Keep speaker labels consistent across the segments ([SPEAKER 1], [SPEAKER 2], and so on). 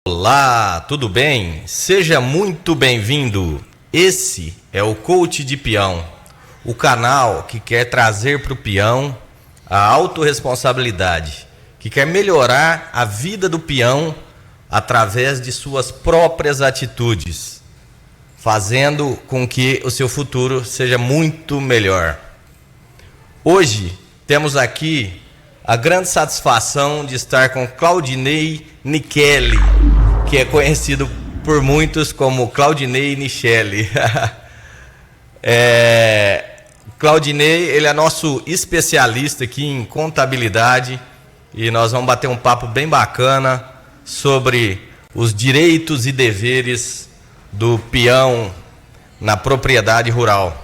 [SPEAKER 1] Olá, tudo bem? Seja muito bem-vindo. Esse é o Coach de Peão, o canal que quer trazer para o peão a autorresponsabilidade, que quer melhorar a vida do peão através de suas próprias atitudes, fazendo com que o seu futuro seja muito melhor. Hoje temos aqui a grande satisfação de estar com Claudinei Nichelli, que é conhecido por muitos como Claudinei Nichelli. Claudinei, ele é nosso especialista aqui em contabilidade e nós vamos bater um papo bem bacana sobre os direitos e deveres do peão na propriedade rural.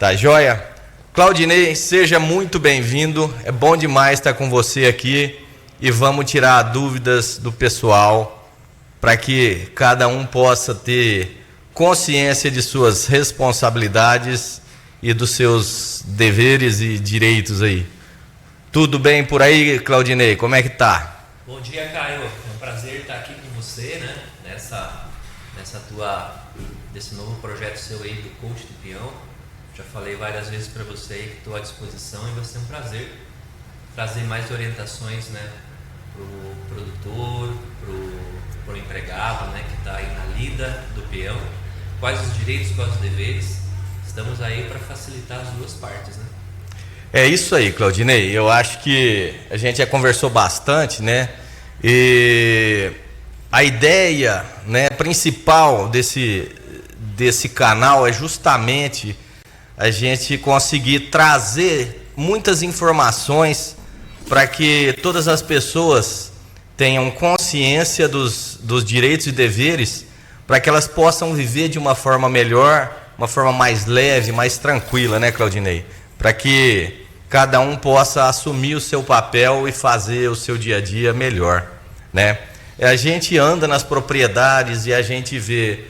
[SPEAKER 1] Tá joia? Claudinei, seja muito bem-vindo, é bom demais estar com você aqui e vamos tirar dúvidas do pessoal para que cada um possa ter consciência de suas responsabilidades e dos seus deveres e direitos aí. Tudo bem por aí, Claudinei? Como é que tá?
[SPEAKER 2] Bom dia, Caio. É um prazer estar aqui com você, né? Desse novo projeto seu aí do Coach de Peão. Já falei várias vezes para você aí que estou à disposição e vai ser um prazer trazer mais orientações, né, para o produtor, para o empregado, né, que está aí na lida do peão. Quais os direitos, quais os deveres? Estamos aí para facilitar as duas partes, né?
[SPEAKER 1] É isso aí, Claudinei. Eu acho que a gente já conversou bastante, né? E a ideia, né, principal desse canal é justamente a gente conseguir trazer muitas informações para que todas as pessoas tenham consciência dos direitos e deveres, para que elas possam viver de uma forma melhor, uma forma mais leve, mais tranquila, né, Claudinei? Para que cada um possa assumir o seu papel e fazer o seu dia a dia melhor, né? A gente anda nas propriedades e a gente vê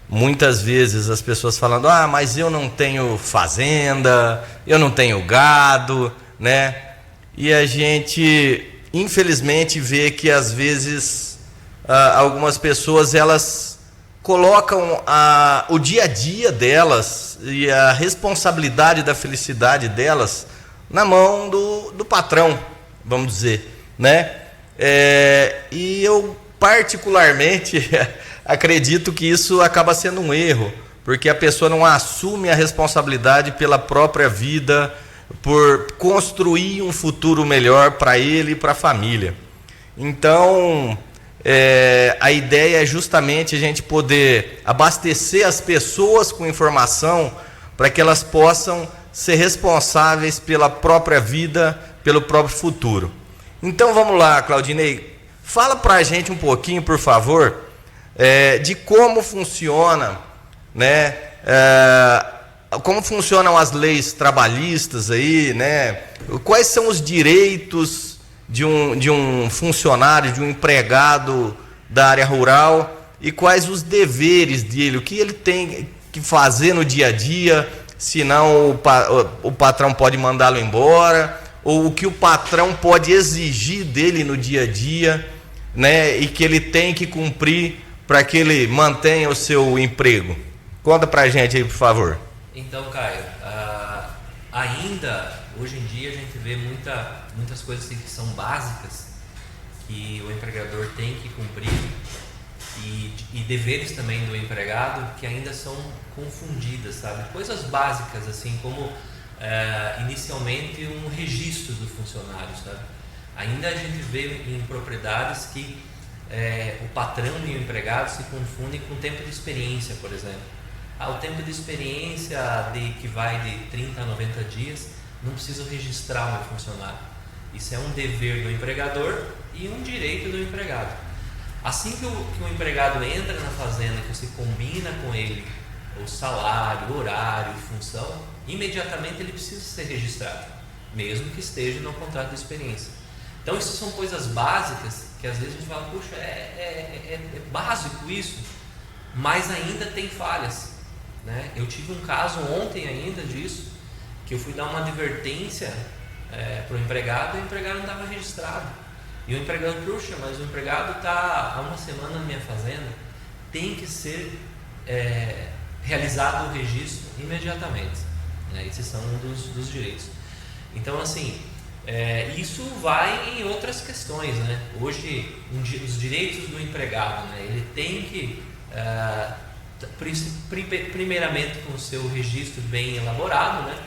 [SPEAKER 1] muitas vezes as pessoas falando: ah, mas eu não tenho fazenda, eu não tenho gado, né? E a gente, infelizmente, vê que às vezes algumas pessoas, elas colocam o dia a dia delas e a responsabilidade da felicidade delas na mão do patrão, vamos dizer, né? E eu particularmente acredito que isso acaba sendo um erro, porque a pessoa não assume a responsabilidade pela própria vida, por construir um futuro melhor para ele e para a família. Então, a ideia é justamente a gente poder abastecer as pessoas com informação para que elas possam ser responsáveis pela própria vida, pelo próprio futuro. Então vamos lá, Claudinei, fala para a gente um pouquinho, por favor, de como funciona, né? Como funcionam as leis trabalhistas aí, né? Quais são os direitos de um funcionário, de um empregado da área rural, e quais os deveres dele, o que ele tem que fazer no dia a dia, senão o patrão pode mandá-lo embora, ou o que o patrão pode exigir dele no dia a dia, né? E que ele tem que cumprir para que ele mantenha o seu emprego. Conta pra gente aí, por favor.
[SPEAKER 2] Então, Caio, ainda hoje em dia a gente vê muitas coisas que são básicas que o empregador tem que cumprir e deveres também do empregado que ainda são confundidas, sabe? Coisas básicas, assim como inicialmente um registro do funcionário, sabe? Ainda a gente vê em propriedades que o patrão e o empregado se confundem com o tempo de experiência, por exemplo. O tempo de experiência que vai de 30 a 90 dias, não precisa registrar um funcionário. Isso é um dever do empregador e um direito do empregado. Assim que o empregado entra na fazenda, que você combina com ele o salário, o horário, função, imediatamente ele precisa ser registrado, mesmo que esteja no contrato de experiência. Então, isso são coisas básicas que às vezes a gente fala: puxa, é básico isso, mas ainda tem falhas, né? Eu tive um caso ontem ainda disso, que eu fui dar uma advertência para o empregado e o empregado não estava registrado. E o empregador, puxa, mas o empregado está há uma semana na minha fazenda, tem que ser realizado o registro imediatamente. Né? Esses são um dos direitos. Então, assim, isso vai em outras questões. Né? Hoje, os direitos do empregado, né? Ele tem que, primeiramente, com o seu registro bem elaborado, né?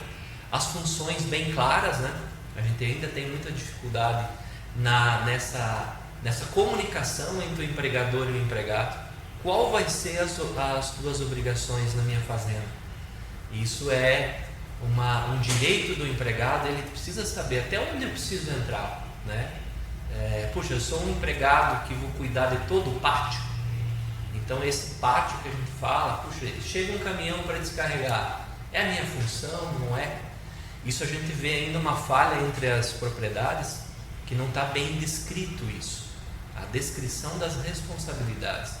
[SPEAKER 2] As funções bem claras. Né? A gente ainda tem muita dificuldade nessa comunicação entre o empregador e o empregado. Qual vai ser as tuas obrigações na minha fazenda? Isso é um direito do empregado. Ele precisa saber até onde eu preciso entrar, né? Puxa, eu sou um empregado que vou cuidar de todo o pátio. Então esse pátio que a gente fala, puxa, chega um caminhão para descarregar, é a minha função, não é? Isso a gente vê ainda uma falha entre as propriedades, que não está bem descrito isso, a descrição das responsabilidades.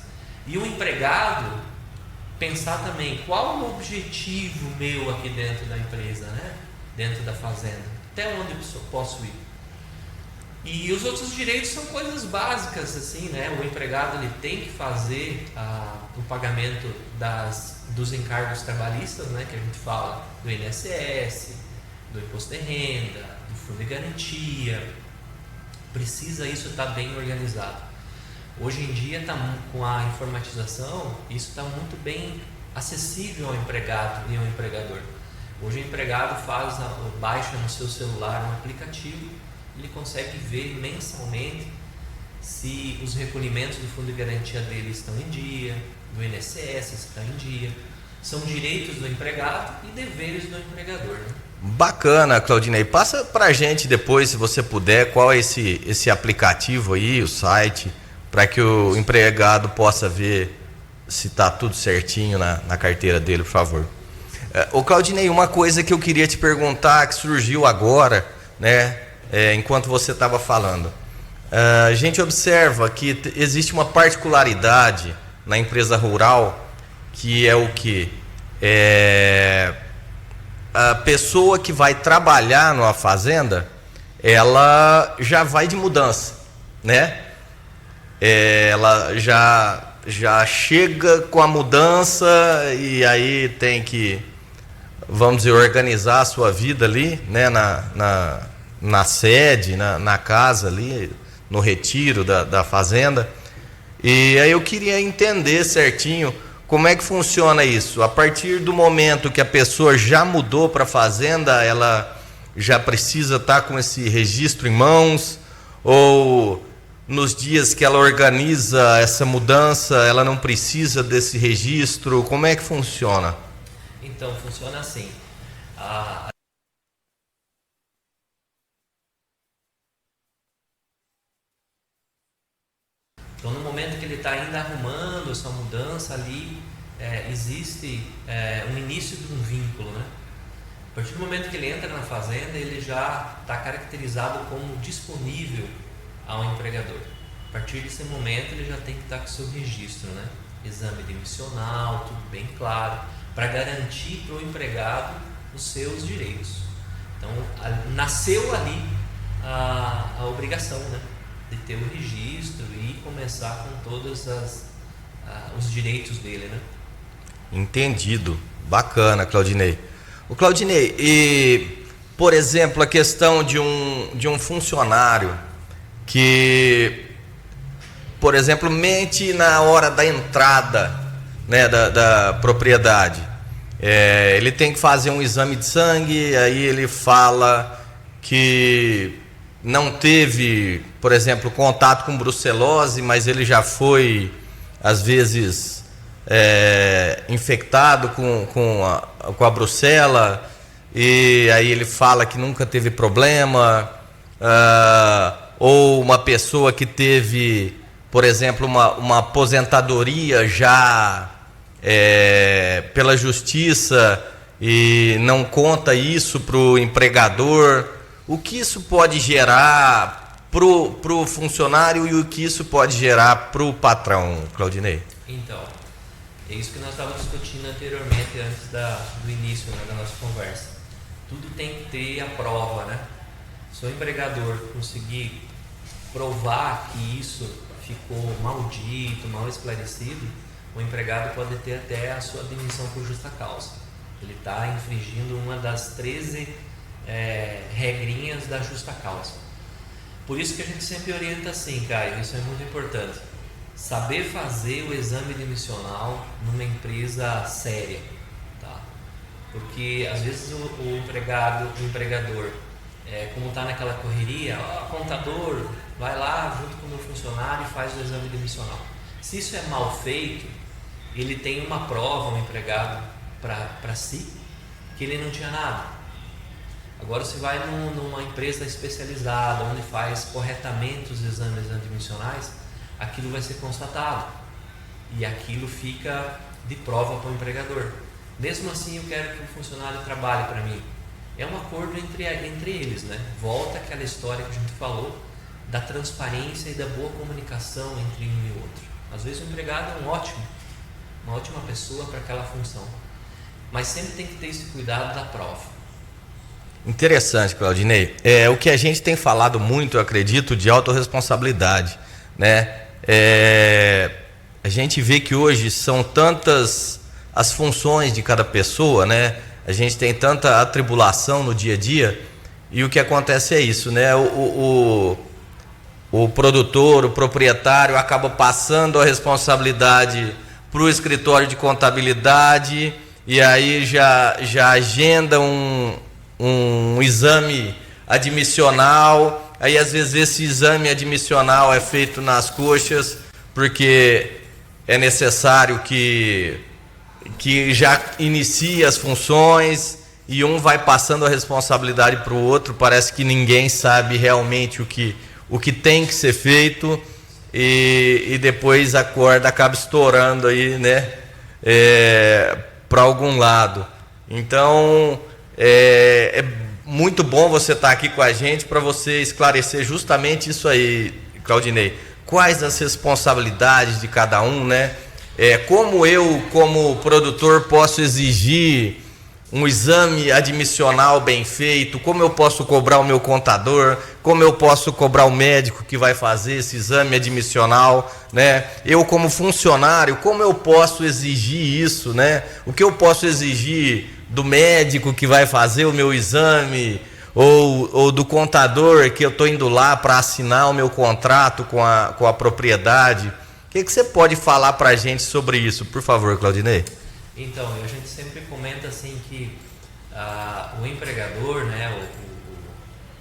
[SPEAKER 2] E o empregado pensar também qual o objetivo meu aqui dentro da empresa, né? Dentro da fazenda, até onde eu posso ir. E os outros direitos são coisas básicas, assim, né? O empregado ele tem que fazer o pagamento dos encargos trabalhistas, né? Que a gente fala do INSS, do imposto de renda, do fundo de garantia. Precisa isso estar bem organizado. Hoje em dia, com a informatização, isso está muito bem acessível ao empregado e ao empregador. Hoje o empregado baixa no seu celular um aplicativo, ele consegue ver mensalmente se os recolhimentos do fundo de garantia dele estão em dia, do INSS está em dia. São direitos do empregado e deveres do empregador. Né?
[SPEAKER 1] Bacana, Claudinei. Passa pra gente depois, se você puder, qual é esse aplicativo aí, o site, para que o empregado possa ver se está tudo certinho na carteira dele, por favor. Ô Claudinei, uma coisa que eu queria te perguntar, que surgiu agora, né, enquanto você estava falando. A gente observa que existe uma particularidade na empresa rural, que é o quê? A pessoa que vai trabalhar numa fazenda, ela já vai de mudança, né? Ela já chega com a mudança e aí tem que, vamos dizer, organizar a sua vida ali, né? Na sede, na casa ali, no retiro da fazenda. E aí eu queria entender certinho como é que funciona isso. A partir do momento que a pessoa já mudou para a fazenda, ela já precisa estar com esse registro em mãos, ou nos dias que ela organiza essa mudança, ela não precisa desse registro? Como é que funciona?
[SPEAKER 2] Então, funciona assim. Então, no momento que ele está ainda arrumando essa mudança ali, existe um início de um vínculo, né? A partir do momento que ele entra na fazenda, ele já está caracterizado como disponível ao empregador. A partir desse momento, ele já tem que estar com o seu registro, né? Exame demissional, tudo bem claro, para garantir para o empregado os seus direitos. Então, nasceu ali a obrigação, né? De ter o registro e começar com todos os direitos dele, né?
[SPEAKER 1] Entendido. Bacana, Claudinei. O Claudinei, e, por exemplo, a questão de um funcionário que, por exemplo, mente na hora da entrada, né, da propriedade. Ele tem que fazer um exame de sangue, aí ele fala que não teve, por exemplo, contato com brucelose, mas ele já foi, às vezes, infectado com a brucela, e aí ele fala que nunca teve problema. Ou uma pessoa que teve, por exemplo, uma aposentadoria já pela justiça e não conta isso para o empregador. O que isso pode gerar pro funcionário e o que isso pode gerar pro patrão, Claudinei?
[SPEAKER 2] Então, é isso que nós estávamos discutindo anteriormente, antes do início, né, da nossa conversa. Tudo tem que ter a prova, né? Se o empregador conseguir provar que isso ficou maldito, mal esclarecido, o empregado pode ter até a sua demissão por justa causa. Ele está infringindo uma das 13 regrinhas da justa causa. Por isso que a gente sempre orienta assim, Caio, isso é muito importante. Saber fazer o exame demissional numa empresa séria, tá? Porque às vezes o empregador, como está naquela correria, contador, vai lá junto com o meu funcionário e faz o exame demissional. Se isso é mal feito, ele tem uma prova, um empregado, para si, que ele não tinha nada. Agora você vai numa empresa especializada, onde faz corretamente os exames admissionais, aquilo vai ser constatado e aquilo fica de prova para o empregador. Mesmo assim, eu quero que o funcionário trabalhe para mim. É um acordo entre eles, né? Volta aquela história que a gente falou da transparência e da boa comunicação entre um e outro. Às vezes o empregado é uma ótima pessoa para aquela função, mas sempre tem que ter esse cuidado da prova.
[SPEAKER 1] Interessante, Claudinei. O que a gente tem falado muito, eu acredito, de autorresponsabilidade, né? A gente vê que hoje são tantas as funções de cada pessoa, né? A gente tem tanta atribulação no dia a dia, e o que acontece é isso, né? O produtor, o proprietário acaba passando a responsabilidade para o escritório de contabilidade, e aí já agenda um exame admissional. Aí às vezes esse exame admissional é feito nas coxas, porque é necessário que já inicie as funções, e um vai passando a responsabilidade para o outro. Parece que ninguém sabe realmente o que tem que ser feito, e depois a corda acaba estourando aí, né, para algum lado. Então é muito bom você estar aqui com a gente para você esclarecer justamente isso aí, Claudinei. Quais as responsabilidades de cada um, né? Como eu, como produtor, posso exigir um exame admissional bem feito? Como eu posso cobrar o meu contador? Como eu posso cobrar o médico que vai fazer esse exame admissional, né? Eu, como funcionário, como eu posso exigir isso, né? O que eu posso exigir do médico que vai fazer o meu exame, ou do contador que eu estou indo lá para assinar o meu contrato com a propriedade? O que você pode falar para a gente sobre isso, por favor, Claudinei?
[SPEAKER 2] Então, a gente sempre comenta assim que o empregador, né,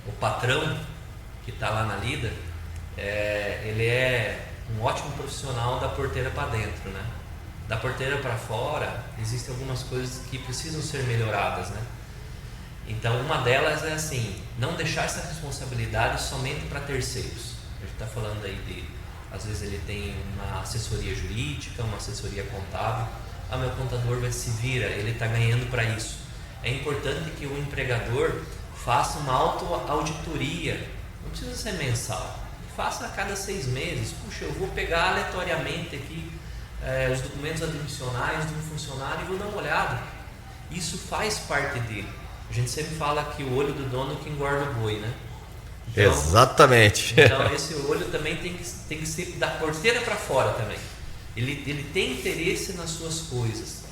[SPEAKER 2] o patrão que está lá na lida, ele é um ótimo profissional da porteira para dentro, né? Da porteira para fora, existem algumas coisas que precisam ser melhoradas, né? Então, uma delas é assim, não deixar essa responsabilidade somente para terceiros. A gente está falando aí às vezes ele tem uma assessoria jurídica, uma assessoria contábil. Meu contador vai se vira, ele está ganhando para isso. É importante que o empregador faça uma autoauditoria, não precisa ser mensal, faça a cada 6 meses. Puxa, eu vou pegar aleatoriamente aqui os documentos admissionais de um funcionário e vou dar uma olhada. Isso faz parte dele. A gente sempre fala que o olho do dono que engorda o boi, né? Então,
[SPEAKER 1] exatamente.
[SPEAKER 2] Então esse olho também tem que ser da porteira para fora também. Ele tem interesse nas suas coisas.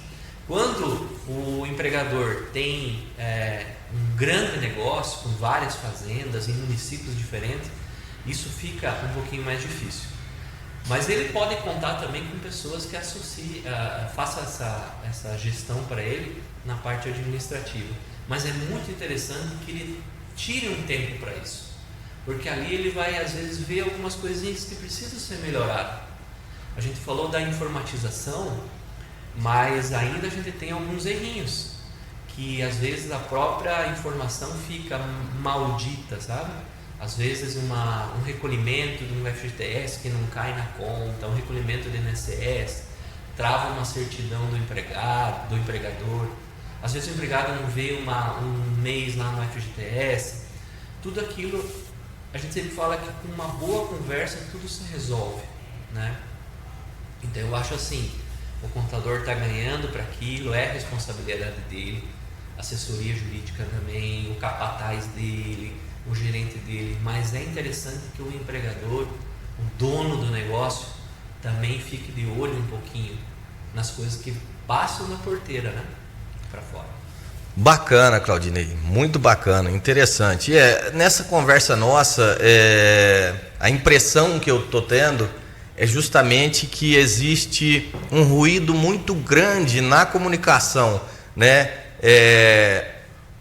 [SPEAKER 2] Quando o empregador tem um grande negócio com várias fazendas em municípios diferentes, isso fica um pouquinho mais difícil. Mas ele pode contar também com pessoas que façam essa gestão para ele na parte administrativa. Mas é muito interessante que ele tire um tempo para isso, porque ali ele vai às vezes ver algumas coisinhas que precisam ser melhoradas. A gente falou da informatização, mas ainda a gente tem alguns errinhos, que às vezes a própria informação fica maldita, sabe? Às vezes um recolhimento de um FGTS que não cai na conta, um recolhimento de INSS, trava uma certidão do empregador. Às vezes o empregado não vê um mês lá no FGTS. Tudo aquilo, a gente sempre fala que com uma boa conversa tudo se resolve, né? Então eu acho assim, o contador está ganhando para aquilo, é responsabilidade dele, assessoria jurídica também, o capataz dele, o gerente dele, mas é interessante que o empregador, o dono do negócio, também fique de olho um pouquinho nas coisas que passam na porteira, né, para fora.
[SPEAKER 1] Bacana, Claudinei, muito bacana, interessante. Nessa conversa nossa, a impressão que eu estou tendo é justamente que existe um ruído muito grande na comunicação, né?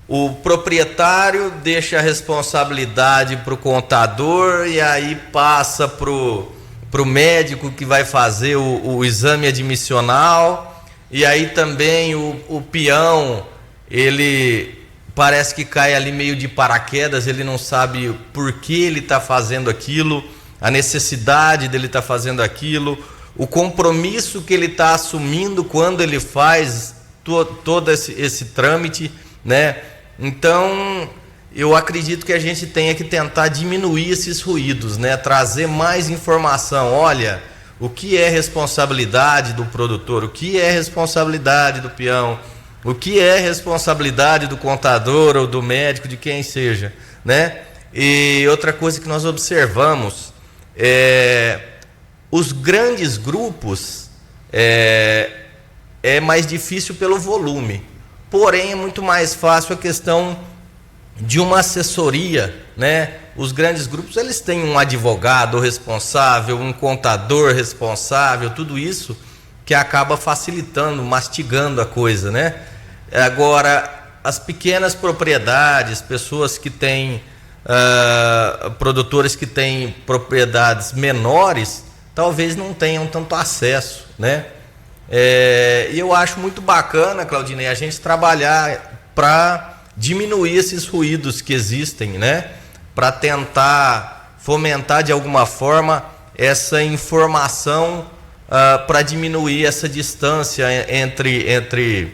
[SPEAKER 1] O proprietário deixa a responsabilidade para o contador e aí passa para o médico que vai fazer o exame admissional, e aí também o peão, ele parece que cai ali meio de paraquedas, ele não sabe por que ele está fazendo aquilo, a necessidade dele estar fazendo aquilo, o compromisso que ele está assumindo quando ele faz todo esse trâmite, né? Então, eu acredito que a gente tenha que tentar diminuir esses ruídos, né? Trazer mais informação. Olha, o que é responsabilidade do produtor, o que é responsabilidade do peão, o que é responsabilidade do contador ou do médico, de quem seja, né? E outra coisa que nós observamos os grandes grupos é mais difícil pelo volume, porém é muito mais fácil a questão de uma assessoria, né? Os grandes grupos, eles têm um advogado responsável, um contador responsável, tudo isso que acaba facilitando, mastigando a coisa, né? Agora, as pequenas propriedades, pessoas que têm produtores que têm propriedades menores, talvez não tenham tanto acesso, né? E eu acho muito bacana, Claudinei, a gente trabalhar para diminuir esses ruídos que existem, né? Para tentar fomentar de alguma forma essa informação para diminuir essa distância entre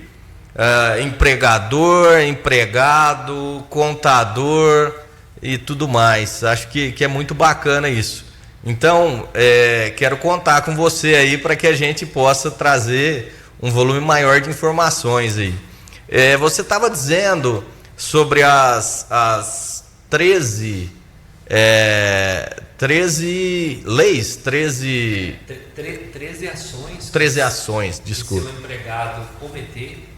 [SPEAKER 1] empregador, empregado, contador e tudo mais. Acho que é muito bacana isso. Então, quero contar com você aí para que a gente possa trazer um volume maior de informações aí. Você estava dizendo sobre as 13 leis, 13
[SPEAKER 2] ações.
[SPEAKER 1] 13 ações, desculpa.
[SPEAKER 2] Se o empregado cometer,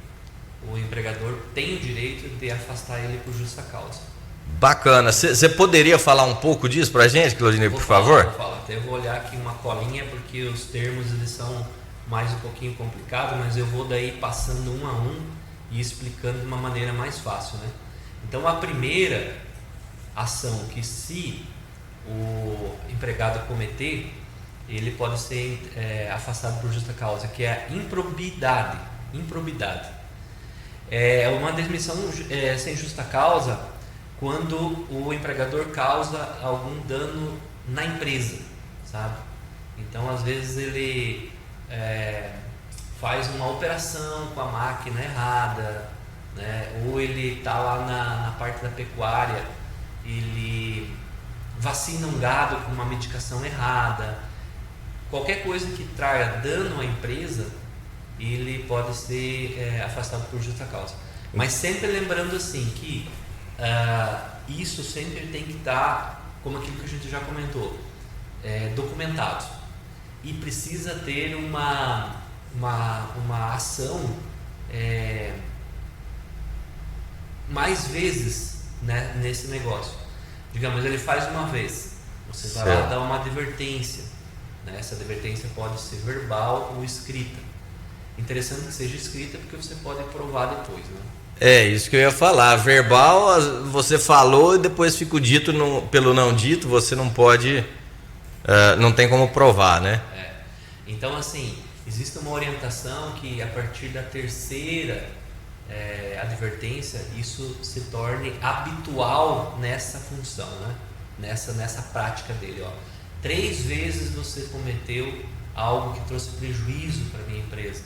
[SPEAKER 2] o empregador tem o direito de afastar ele por justa causa.
[SPEAKER 1] Bacana. Você poderia falar um pouco disso pra gente, Claudinei, por favor?
[SPEAKER 2] Vou falar. Até eu vou olhar aqui uma colinha, porque os termos eles são mais um pouquinho complicados, mas eu vou daí passando um a um e explicando de uma maneira mais fácil, né? Então, a primeira ação que, se o empregado cometer, ele pode ser afastado por justa causa, que é a improbidade. É uma demissão sem justa causa quando o empregador causa algum dano na empresa, sabe? Então, às vezes ele faz uma operação com a máquina errada, né? Ou ele está lá na parte da pecuária, ele vacina um gado com uma medicação errada. Qualquer coisa que traga dano à empresa, ele pode ser afastado por justa causa. Mas sempre lembrando assim que isso sempre tem que estar, como aquilo que a gente já comentou, documentado, e precisa ter uma ação mais vezes, né, nesse negócio. Digamos, ele faz uma vez, você vai lá dar uma advertência, né? Essa advertência pode ser verbal ou escrita. Interessante que seja escrita, porque você pode provar depois, né?
[SPEAKER 1] Isso que eu ia falar. Verbal, você falou e depois fica o dito pelo não dito, você não pode, não tem como provar, né?
[SPEAKER 2] Então, assim, existe uma orientação que a partir da terceira advertência, isso se torne habitual nessa função, né? Nessa prática dele, ó. 3 vezes você cometeu algo que trouxe prejuízo para minha empresa,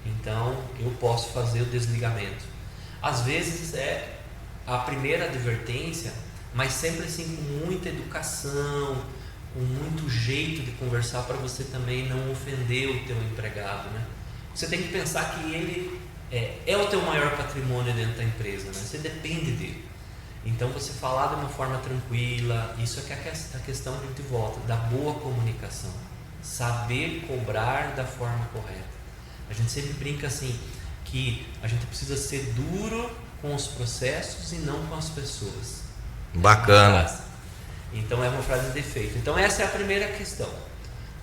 [SPEAKER 2] então eu posso fazer o desligamento. Às vezes é a primeira advertência, mas sempre assim com muita educação, com muito jeito de conversar, para você também não ofender o teu empregado, né? Você tem que pensar que ele é o teu maior patrimônio dentro da empresa, né? Você depende dele. Então você falar de uma forma tranquila, isso é que é a questão que a gente volta, da boa comunicação. Saber cobrar da forma correta. A gente sempre brinca assim, que a gente precisa ser duro com os processos e não com as pessoas.
[SPEAKER 1] Bacana.
[SPEAKER 2] Então é uma frase de efeito. Então essa é a primeira questão.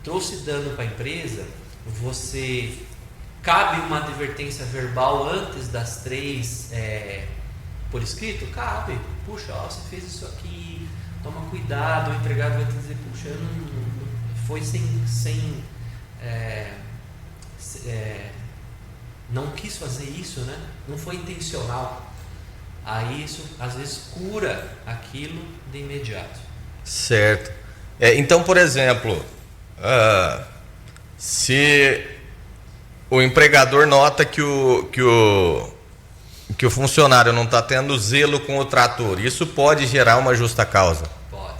[SPEAKER 2] Trouxe dano para a empresa, você... Cabe uma advertência verbal antes das 3 por escrito? Cabe. Puxa, ó, você fez isso aqui, toma cuidado. O empregado vai te dizer, puxa, eu não foi não quis fazer isso, né? Não foi intencional. Aí isso às vezes cura aquilo de imediato.
[SPEAKER 1] Certo. Então, por exemplo, se o empregador nota que o funcionário não está tendo zelo com o trator, isso pode gerar uma justa causa?
[SPEAKER 2] Pode.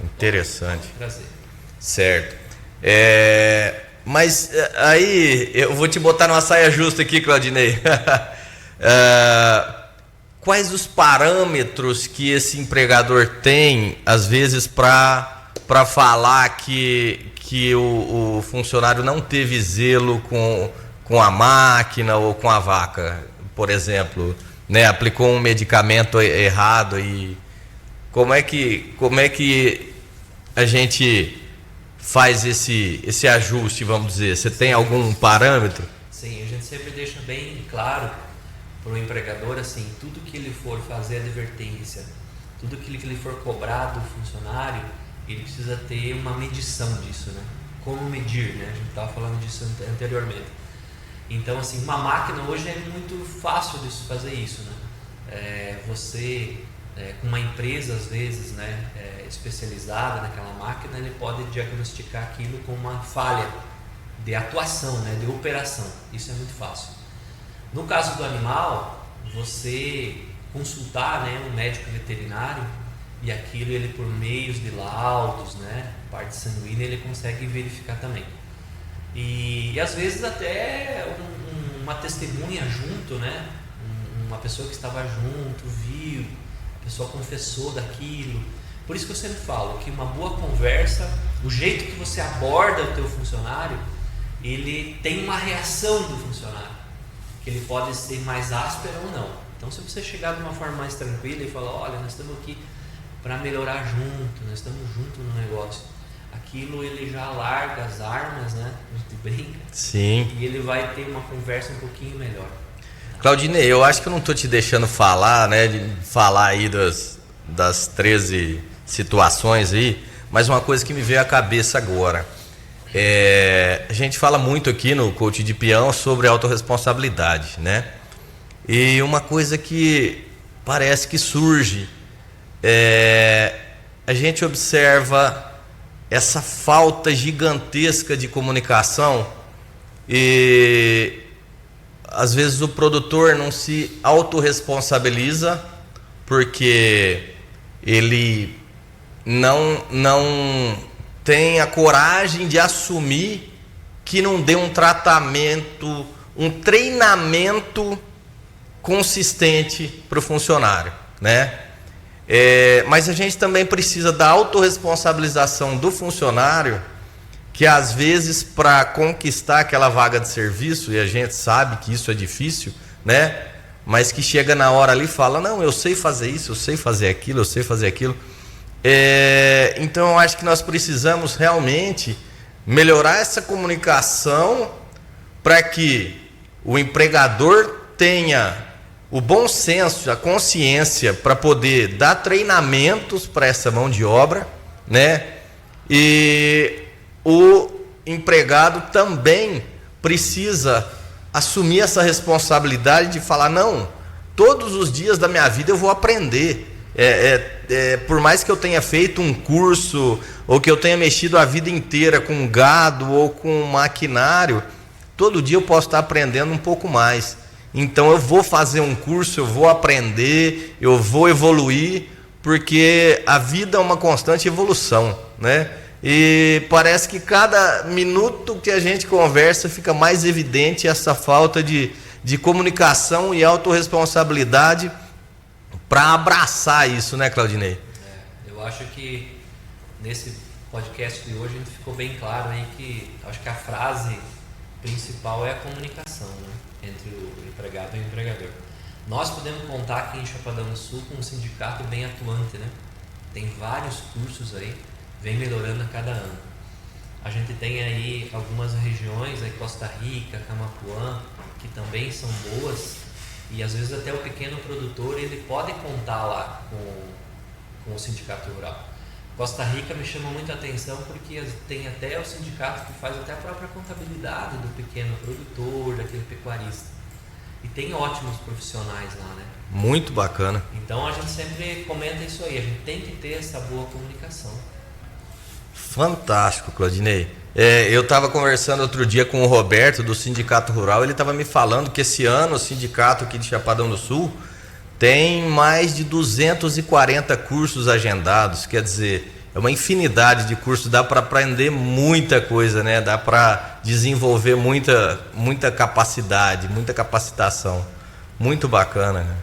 [SPEAKER 1] Interessante.
[SPEAKER 2] Pode trazer.
[SPEAKER 1] Certo. Mas aí eu vou te botar numa saia justa aqui, Claudinei. Quais os parâmetros que esse empregador tem, às vezes, para falar que o funcionário não teve zelo com a máquina ou com a vaca, por exemplo, né? Aplicou um medicamento errado e como é que a gente faz esse ajuste, vamos dizer? Você tem algum parâmetro?
[SPEAKER 2] Sim, a gente sempre deixa bem claro para o empregador, assim, tudo que ele for fazer advertência, tudo que ele for cobrar do funcionário, ele precisa ter uma medição disso, né? Como medir, né? A gente estava falando disso anteriormente. Então, assim, uma máquina hoje é muito fácil de fazer isso, né? Com uma empresa, às vezes, né, especializada naquela máquina, ele pode diagnosticar aquilo como uma falha de atuação, né, de operação. Isso é muito fácil. No caso do animal, você consultar, né, um médico veterinário, e aquilo ele, por meios de laudos, né, parte sanguínea, ele consegue verificar também. E às vezes até uma testemunha junto, né, uma pessoa que estava junto, viu, a pessoa confessou daquilo. Por isso que eu sempre falo que uma boa conversa, o jeito que você aborda o teu funcionário, ele tem uma reação do funcionário, que ele pode ser mais áspero ou não. Então, se você chegar de uma forma mais tranquila e falar, olha, nós estamos aqui para melhorar junto, nós estamos juntos no negócio, aquilo ele já larga as armas, né? A gente brinca.
[SPEAKER 1] Sim.
[SPEAKER 2] E ele vai ter uma conversa um pouquinho melhor.
[SPEAKER 1] Claudinei, eu acho que eu não estou te deixando falar, né? De falar aí das 13 situações aí, mas uma coisa que me veio à cabeça agora. A gente fala muito aqui no Coach de Peão sobre autorresponsabilidade, né? E uma coisa que parece que surge, a gente observa essa falta gigantesca de comunicação e às vezes o produtor não se autorresponsabiliza porque ele não tem a coragem de assumir que não deu um tratamento, um treinamento consistente para o funcionário, né? Mas a gente também precisa da autorresponsabilização do funcionário, que às vezes para conquistar aquela vaga de serviço, e a gente sabe que isso é difícil, né? Mas que chega na hora ali e fala, não, eu sei fazer isso, eu sei fazer aquilo, eu sei fazer aquilo. Então eu acho que nós precisamos realmente melhorar essa comunicação para que o empregador tenha o bom senso, a consciência para poder dar treinamentos para essa mão de obra, né? E o empregado também precisa assumir essa responsabilidade de falar, não, todos os dias da minha vida eu vou aprender. Por mais que eu tenha feito um curso ou que eu tenha mexido a vida inteira com gado ou com maquinário, todo dia eu posso estar aprendendo um pouco mais. Então eu vou fazer um curso, eu vou aprender, eu vou evoluir, porque a vida é uma constante evolução, né? E parece que cada minuto que a gente conversa fica mais evidente essa falta de comunicação e autorresponsabilidade para abraçar isso, né, Claudinei?
[SPEAKER 2] Eu acho que nesse podcast de hoje a gente ficou bem claro aí que acho que a frase principal é a comunicação, né, entre o empregado e o empregador. Nós podemos contar aqui em Chapadão do Sul com um sindicato bem atuante, né? Tem vários cursos aí, vem melhorando a cada ano. A gente tem aí algumas regiões, aí Costa Rica, Camapuã, que também são boas, e às vezes até o pequeno produtor ele pode contar lá com o sindicato rural. Costa Rica me chama muita atenção porque tem até o sindicato que faz até a própria contabilidade do pequeno produtor, daquele pecuarista. E tem ótimos profissionais lá, né?
[SPEAKER 1] Muito bacana.
[SPEAKER 2] Então a gente sempre comenta isso aí, a gente tem que ter essa boa comunicação.
[SPEAKER 1] Fantástico, Claudinei. Eu estava conversando outro dia com o Roberto do Sindicato Rural, ele estava me falando que esse ano o sindicato aqui de Chapadão do Sul tem mais de 240 cursos agendados, quer dizer, é uma infinidade de cursos, dá para aprender muita coisa, né? Dá para desenvolver muita capacidade, muita capacitação. Muito bacana, né?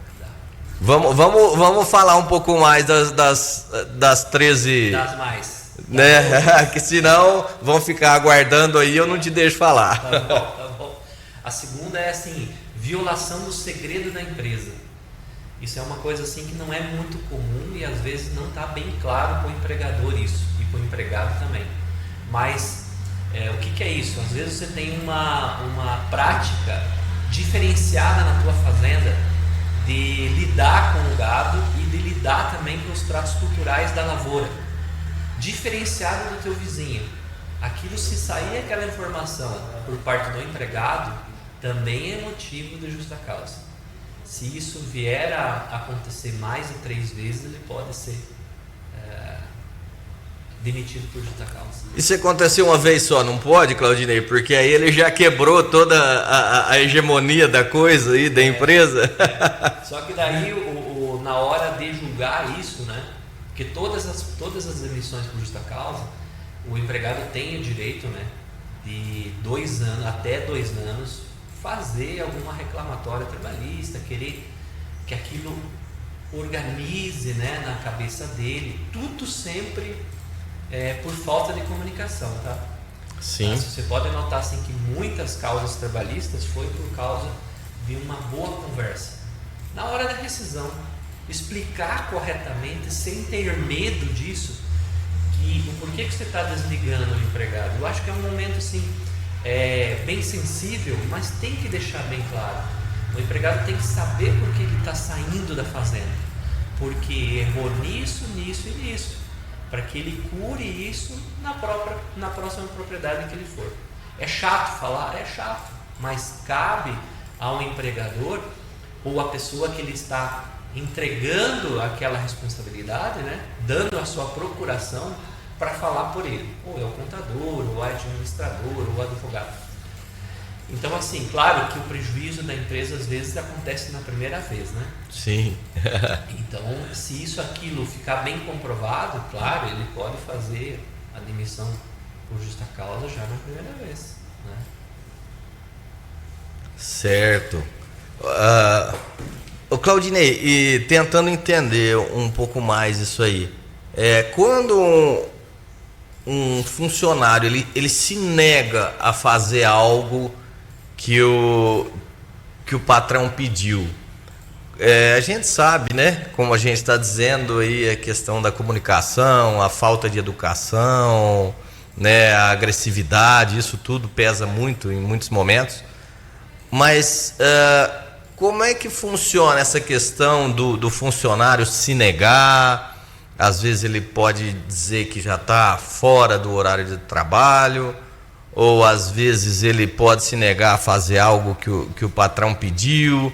[SPEAKER 1] Vamos falar um pouco mais das 13...
[SPEAKER 2] Das mais.
[SPEAKER 1] Né? Que senão vão ficar aguardando aí, eu não te deixo falar.
[SPEAKER 2] Tá bom, tá bom. A segunda é assim, violação do segredo da empresa. Isso é uma coisa assim que não é muito comum e às vezes não está bem claro para o empregador isso e para o empregado também. Mas o que é isso? Às vezes você tem uma prática diferenciada na tua fazenda de lidar com o gado e de lidar também com os tratos culturais da lavoura, diferenciado do teu vizinho. Aquilo, se sair aquela informação por parte do empregado, também é motivo de justa causa. Se isso vier a acontecer mais de 3 vezes, ele pode ser demitido por justa causa.
[SPEAKER 1] E se acontecer uma vez só, não pode, Claudinei? Porque aí ele já quebrou toda a hegemonia da coisa aí, da empresa.
[SPEAKER 2] Só que daí, na hora de julgar isso, né? Porque todas as demissões por justa causa, o empregado tem o direito, né, de 2 anos, até 2 anos, fazer alguma reclamatória trabalhista, querer que aquilo organize, né, na cabeça dele, tudo sempre por falta de comunicação, tá?
[SPEAKER 1] Sim.
[SPEAKER 2] Você pode notar assim, que muitas causas trabalhistas foi por causa de uma boa conversa. Na hora da rescisão, explicar corretamente, sem ter medo disso, que o porquê que você está desligando o empregado. Eu acho que é um momento assim, bem sensível, mas tem que deixar bem claro. O empregado tem que saber por que ele está saindo da fazenda, porque errou nisso e nisso, para que ele cure isso na próxima propriedade que ele for. É chato falar? É chato, mas cabe ao empregador ou à pessoa que ele está entregando aquela responsabilidade, né, dando a sua procuração para falar por ele, ou é o contador, ou é o administrador, ou o advogado. Então, assim, claro que o prejuízo da empresa às vezes acontece na primeira vez, né?
[SPEAKER 1] Sim.
[SPEAKER 2] Então, se aquilo ficar bem comprovado, claro, ele pode fazer a demissão por justa causa já na primeira vez, né?
[SPEAKER 1] Certo. O Claudinei, e tentando entender um pouco mais isso aí, quando um funcionário ele se nega a fazer algo que o patrão pediu, a gente sabe, né, como a gente está dizendo aí, a questão da comunicação, a falta de educação, né, a agressividade, isso tudo pesa muito em muitos momentos, mas como é que funciona essa questão do funcionário se negar? Às vezes ele pode dizer que já está fora do horário de trabalho, ou às vezes ele pode se negar a fazer algo que o patrão pediu.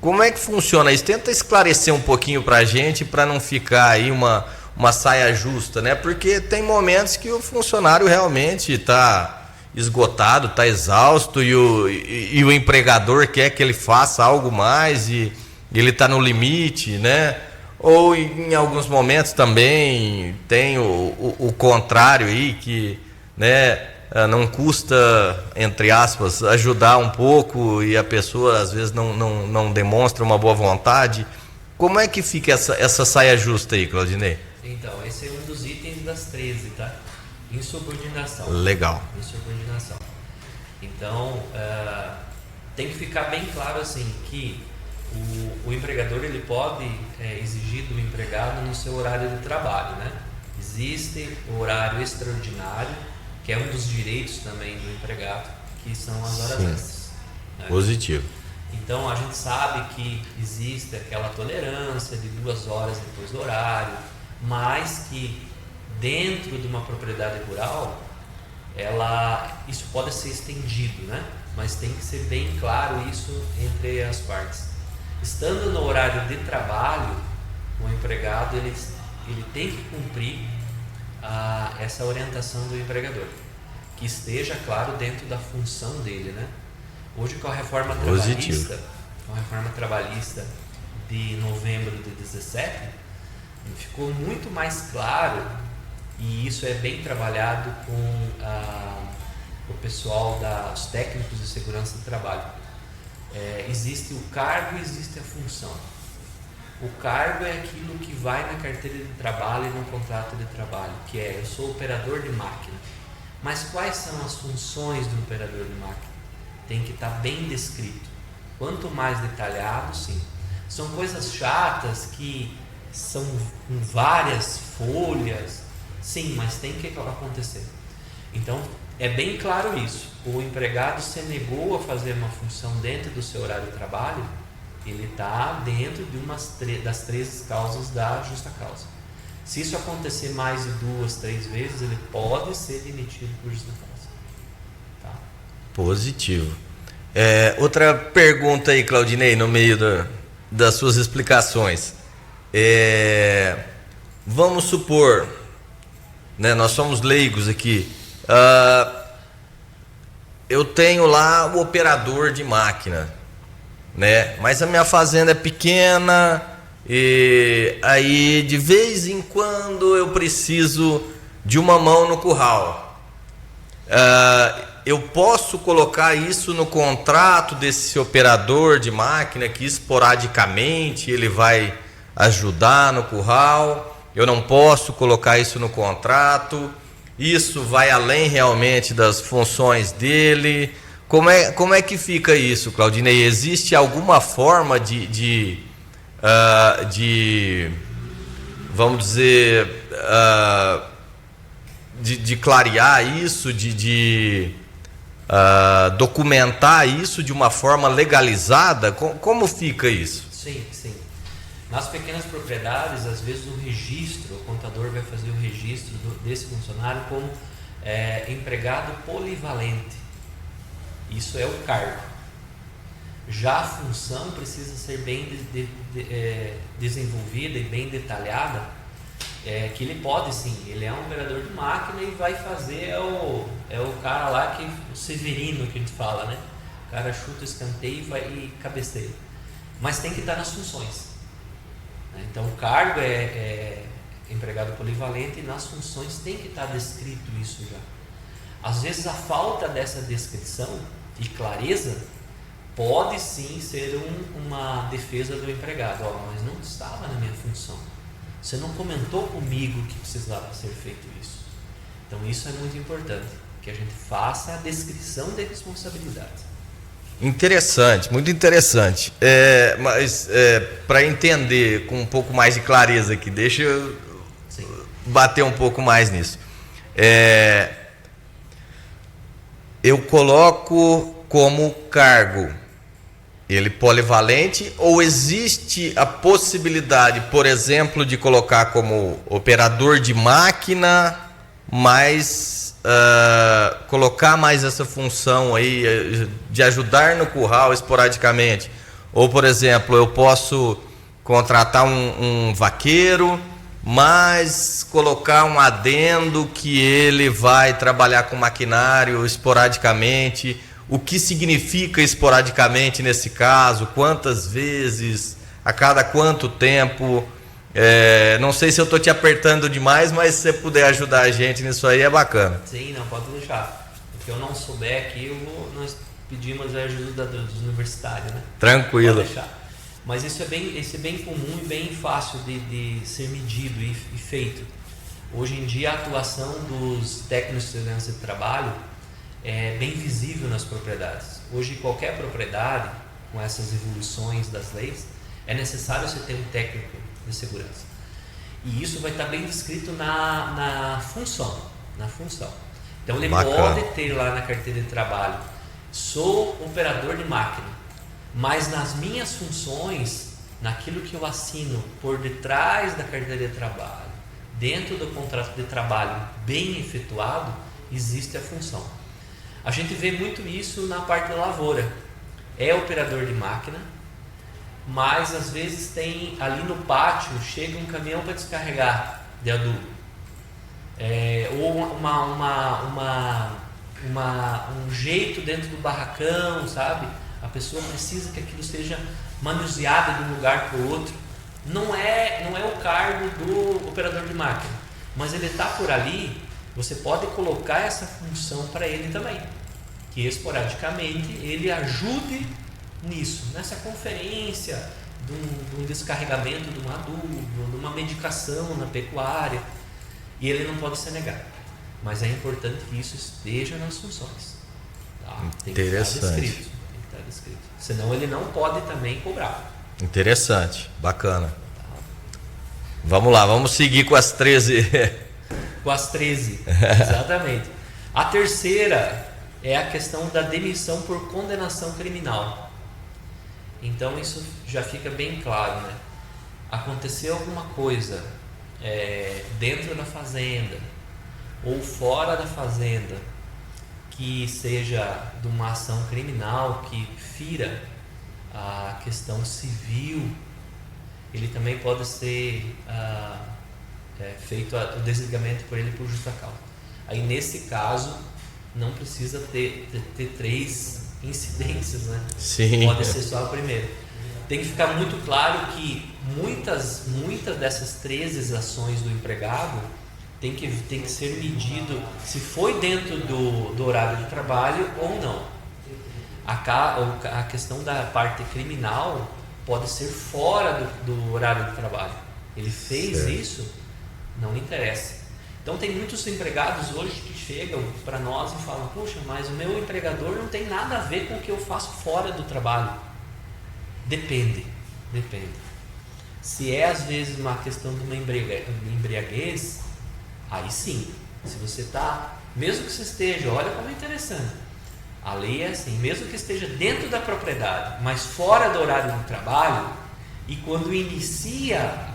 [SPEAKER 1] Como é que funciona isso? Tenta esclarecer um pouquinho para a gente, para não ficar aí uma saia justa, né? Porque tem momentos que o funcionário realmente está esgotado, está exausto e o empregador quer que ele faça algo mais e ele está no limite, né? Ou em alguns momentos também tem o contrário aí, que, né, não custa, entre aspas, ajudar um pouco e a pessoa às vezes não demonstra uma boa vontade. Como é que fica essa saia justa aí, Claudinei?
[SPEAKER 2] Então, esse é um dos itens das 13, tá? Insubordinação.
[SPEAKER 1] Legal.
[SPEAKER 2] Insubordinação. Então, tem que ficar bem claro assim que o empregador ele pode exigir do empregado no seu horário de trabalho, né? Existe o horário extraordinário, que é um dos direitos também do empregado, que são as horas extras. Né?
[SPEAKER 1] Positivo.
[SPEAKER 2] Então a gente sabe que existe aquela tolerância de 2 horas depois do horário, mas que dentro de uma propriedade rural, isso pode ser estendido, né? Mas tem que ser bem claro isso entre as partes. Estando no horário de trabalho, o empregado ele tem que cumprir essa orientação do empregador, que esteja claro dentro da função dele, né? Hoje com a reforma trabalhista de novembro de 17, ficou muito mais claro, e isso é bem trabalhado com o pessoal dos técnicos de segurança do trabalho. Existe o cargo e existe a função. O cargo é aquilo que vai na carteira de trabalho e no contrato de trabalho, que eu sou operador de máquina. Mas quais são as funções do operador de máquina? Tem que estar bem descrito. Quanto mais detalhado, sim. São coisas chatas que são com várias folhas, sim, mas tem que acontecer. Então, é bem claro isso. O empregado se negou a fazer uma função dentro do seu horário de trabalho, ele está dentro de das 13 causas da justa causa. Se isso acontecer mais de 2, 3 vezes, ele pode ser demitido por justa causa. Tá?
[SPEAKER 1] Positivo. Outra pergunta aí, Claudinei, no meio das suas explicações. Vamos supor, né, nós somos leigos aqui, eu tenho lá o operador de máquina, né, mas a minha fazenda é pequena e aí de vez em quando eu preciso de uma mão no curral. Eu posso colocar isso no contrato desse operador de máquina que esporadicamente ele vai ajudar no curral? Eu não posso colocar isso no contrato? Isso vai além realmente das funções dele? Como é que fica isso, Claudinei? Existe alguma forma de vamos dizer, de clarear isso, de documentar isso de uma forma legalizada? Como fica isso?
[SPEAKER 2] Sim. Nas pequenas propriedades, às vezes o registro, o contador vai fazer o registro desse funcionário como empregado polivalente. Isso é o cargo. Já a função precisa ser bem desenvolvida e bem detalhada, que ele pode sim, ele é um operador de máquina e vai fazer, o cara lá, o Severino que a gente fala, né? O cara chuta o escanteio e cabeceia. Mas tem que estar nas funções. Então o cargo é empregado polivalente e nas funções tem que estar descrito isso já. Às vezes a falta dessa descrição e clareza pode sim ser uma defesa do empregado. Mas não estava na minha função. Você não comentou comigo que precisava ser feito isso. Então isso é muito importante, que a gente faça a descrição de responsabilidade.
[SPEAKER 1] Interessante, muito interessante. Mas para entender com um pouco mais de clareza aqui, deixa eu bater um pouco mais nisso. Eu coloco como cargo ele polivalente, ou existe a possibilidade, por exemplo, de colocar como operador de máquina, mas colocar mais essa função aí de ajudar no curral esporadicamente? Ou, por exemplo, eu posso contratar um vaqueiro, mas colocar um adendo que ele vai trabalhar com maquinário esporadicamente? O que significa esporadicamente nesse caso? Quantas vezes? A cada quanto tempo? Não sei se eu estou te apertando demais, mas se você puder ajudar a gente nisso aí é bacana.
[SPEAKER 2] Sim, não, pode deixar. O que eu não souber aqui, nós pedimos a ajuda dos universitários, né?
[SPEAKER 1] Tranquilo.
[SPEAKER 2] Pode deixar. Mas isso é bem comum e bem fácil de ser medido e feito. Hoje em dia a atuação dos técnicos de segurança de trabalho é bem visível nas propriedades. Hoje qualquer propriedade, com essas evoluções das leis, é necessário você ter um técnico de segurança. E isso vai estar bem descrito na função. Então ele pode ter lá na carteira de trabalho, sou operador de máquina, mas nas minhas funções, naquilo que eu assino por detrás da carteira de trabalho, dentro do contrato de trabalho bem efetuado, existe a função. A gente vê muito isso na parte da lavoura. É operador de máquina, mas às vezes tem ali no pátio, chega um caminhão para descarregar de adubo. Ou um jeito dentro do barracão, sabe? A pessoa precisa que aquilo seja manuseado de um lugar para o outro. Não é o cargo do operador de máquina, mas ele está por ali. Você pode colocar essa função para ele também, que esporadicamente ele ajude nisso, nessa conferência de um descarregamento de um adubo, de uma medicação na pecuária, e ele não pode ser negado. Mas é importante que isso esteja nas funções. Tá? Tem que estar descrito. Senão ele não pode também cobrar.
[SPEAKER 1] Interessante, bacana. Tá. Vamos lá, vamos seguir com as 13.
[SPEAKER 2] Com as 13, exatamente. A terceira é a questão da demissão por condenação criminal. Então isso já fica bem claro, né? Aconteceu alguma coisa dentro da fazenda ou fora da fazenda que seja de uma ação criminal que fira a questão civil, ele também pode ser feito o desligamento por ele por justa causa. Aí nesse caso não precisa ter 3 incidências, né?
[SPEAKER 1] Sim.
[SPEAKER 2] Pode ser só a primeira. Tem que ficar muito claro que muitas dessas 13 ações do empregado tem que ser medido se foi dentro do horário de trabalho ou não. A questão da parte criminal pode ser fora do horário de trabalho. Ele fez isso, não interessa. Então tem muitos empregados hoje que chegam para nós e falam: puxa, mas o meu empregador não tem nada a ver com o que eu faço fora do trabalho. Depende. Se é às vezes uma questão de uma embriaguez, aí sim. Se você está, mesmo que você esteja, olha como é interessante, a lei é assim, mesmo que esteja dentro da propriedade, mas fora do horário de trabalho, e quando inicia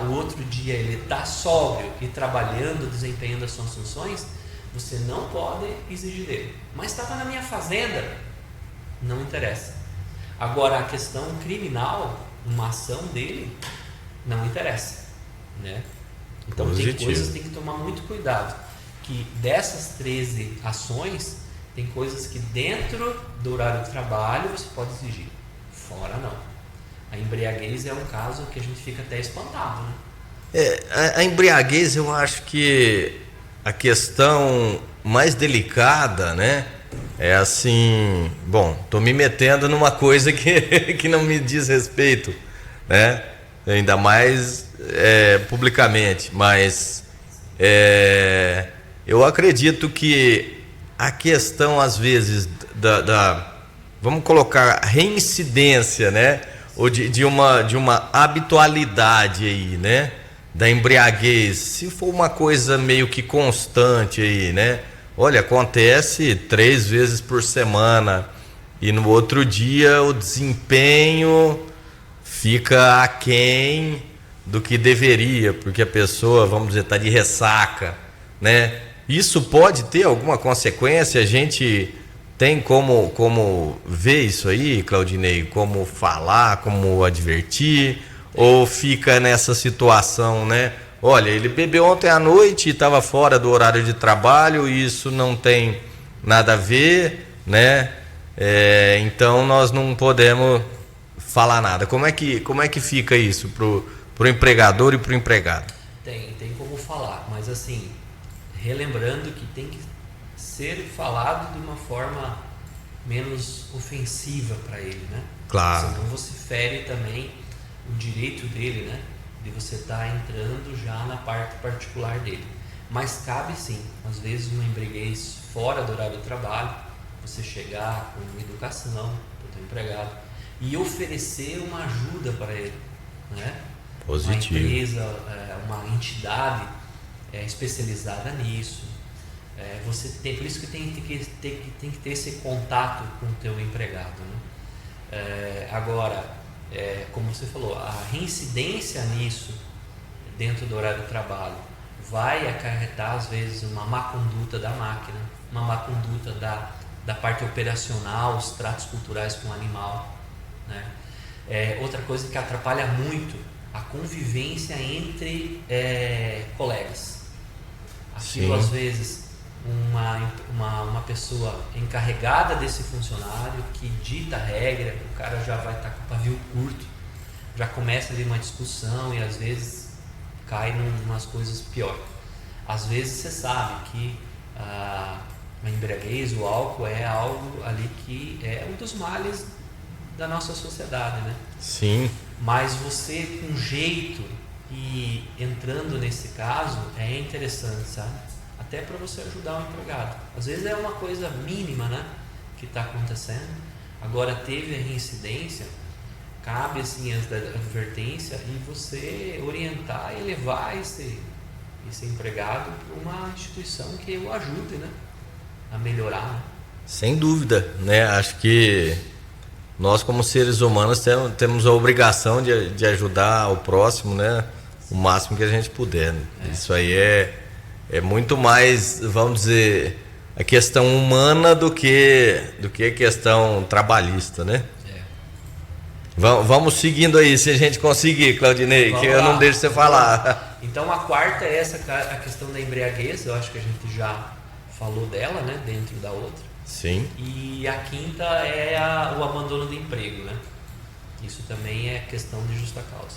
[SPEAKER 2] o outro dia ele está sóbrio e trabalhando, desempenhando as suas funções, você não pode exigir dele. Mas estava na minha fazenda, não interessa. Agora a questão criminal, uma ação dele, não interessa, né? Então tem coisas que tem que tomar muito cuidado, que dessas 13 ações tem coisas que dentro do horário de trabalho você pode exigir, fora não. A embriaguez é um caso que a gente fica até espantado, né?
[SPEAKER 1] A embriaguez, eu acho que a questão mais delicada, né? É assim, bom, tô me metendo numa coisa que não me diz respeito, né? Ainda mais publicamente, mas eu acredito que a questão às vezes vamos colocar reincidência, né? Ou de uma habitualidade aí, né? Da embriaguez, se for uma coisa meio que constante aí, né? Olha, acontece 3 vezes por semana e no outro dia o desempenho fica aquém do que deveria, porque a pessoa, vamos dizer, está de ressaca, né? Isso pode ter alguma consequência? A gente tem como ver isso aí, Claudinei? Como falar, como advertir? Ou fica nessa situação, né? Olha, ele bebeu ontem à noite e estava fora do horário de trabalho, e isso não tem nada a ver, né? Então nós não podemos falar nada. Como é que fica isso pro empregador e pro empregado?
[SPEAKER 2] Tem como falar, mas assim, relembrando que tem que ser falado de uma forma menos ofensiva para ele, né?
[SPEAKER 1] Claro.
[SPEAKER 2] Senão você fere também o direito dele, né? De você estar entrando já na parte particular dele. Mas cabe sim, às vezes uma embriaguez fora do horário do trabalho, você chegar com educação para o teu empregado e oferecer uma ajuda para ele, né?
[SPEAKER 1] Positivo.
[SPEAKER 2] Uma empresa, uma entidade especializada nisso. Você tem, por isso que tem que ter esse contato com o teu empregado, né? Agora, como você falou, a reincidência nisso dentro do horário do trabalho vai acarretar às vezes uma má conduta da máquina, uma má conduta da parte operacional, os tratos culturais com o animal, né? Outra coisa que atrapalha muito a convivência entre colegas. Aquilo, às vezes, uma pessoa encarregada desse funcionário que dita a regra, o cara já vai estar com o pavio curto, já começa ali uma discussão e às vezes cai em umas coisas piores. Às vezes você sabe que a embriaguez, o álcool é algo ali que é um dos males da nossa sociedade, né?
[SPEAKER 1] Sim.
[SPEAKER 2] Mas você com jeito e entrando nesse caso é interessante, sabe? Até para você ajudar o empregado. Às vezes é uma coisa mínima, né, que está acontecendo. Agora teve a reincidência, cabe assim a advertência e você orientar e levar esse empregado para uma instituição que o ajude, né, a melhorar, né?
[SPEAKER 1] Sem dúvida, né? Acho que nós como seres humanos temos a obrigação de ajudar o próximo, né, o máximo que a gente puder, né? Isso aí é muito mais, vamos dizer, a questão humana do que a questão trabalhista, né? Vamos seguindo aí, se a gente conseguir, Claudinei,
[SPEAKER 2] Vamos
[SPEAKER 1] que eu
[SPEAKER 2] lá.
[SPEAKER 1] não deixo você falar.
[SPEAKER 2] Então a quarta é a questão da embriaguez, eu acho que a gente já falou dela, né, dentro da outra.
[SPEAKER 1] Sim.
[SPEAKER 2] E a quinta é o abandono do emprego, né? Isso também é questão de justa causa.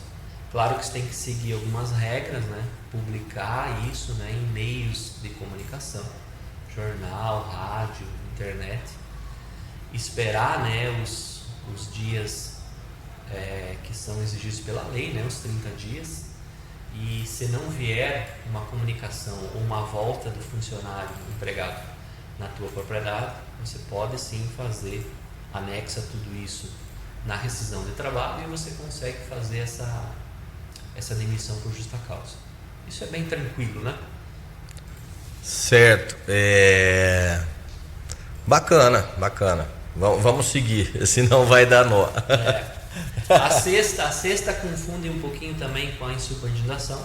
[SPEAKER 2] Claro que você tem que seguir algumas regras, né? Publicar isso, né, em meios de comunicação, jornal, rádio, internet. Esperar, né, os dias que são exigidos pela lei, né, os 30 dias. E se não vier uma comunicação ou uma volta do funcionário empregado na tua propriedade, você pode sim fazer, anexa tudo isso na rescisão de trabalho e você consegue fazer essa demissão por justa causa. Isso é bem tranquilo, né?
[SPEAKER 1] Certo. Bacana. Vamos seguir, senão vai dar nó.
[SPEAKER 2] A sexta confunde um pouquinho também com a insubordinação,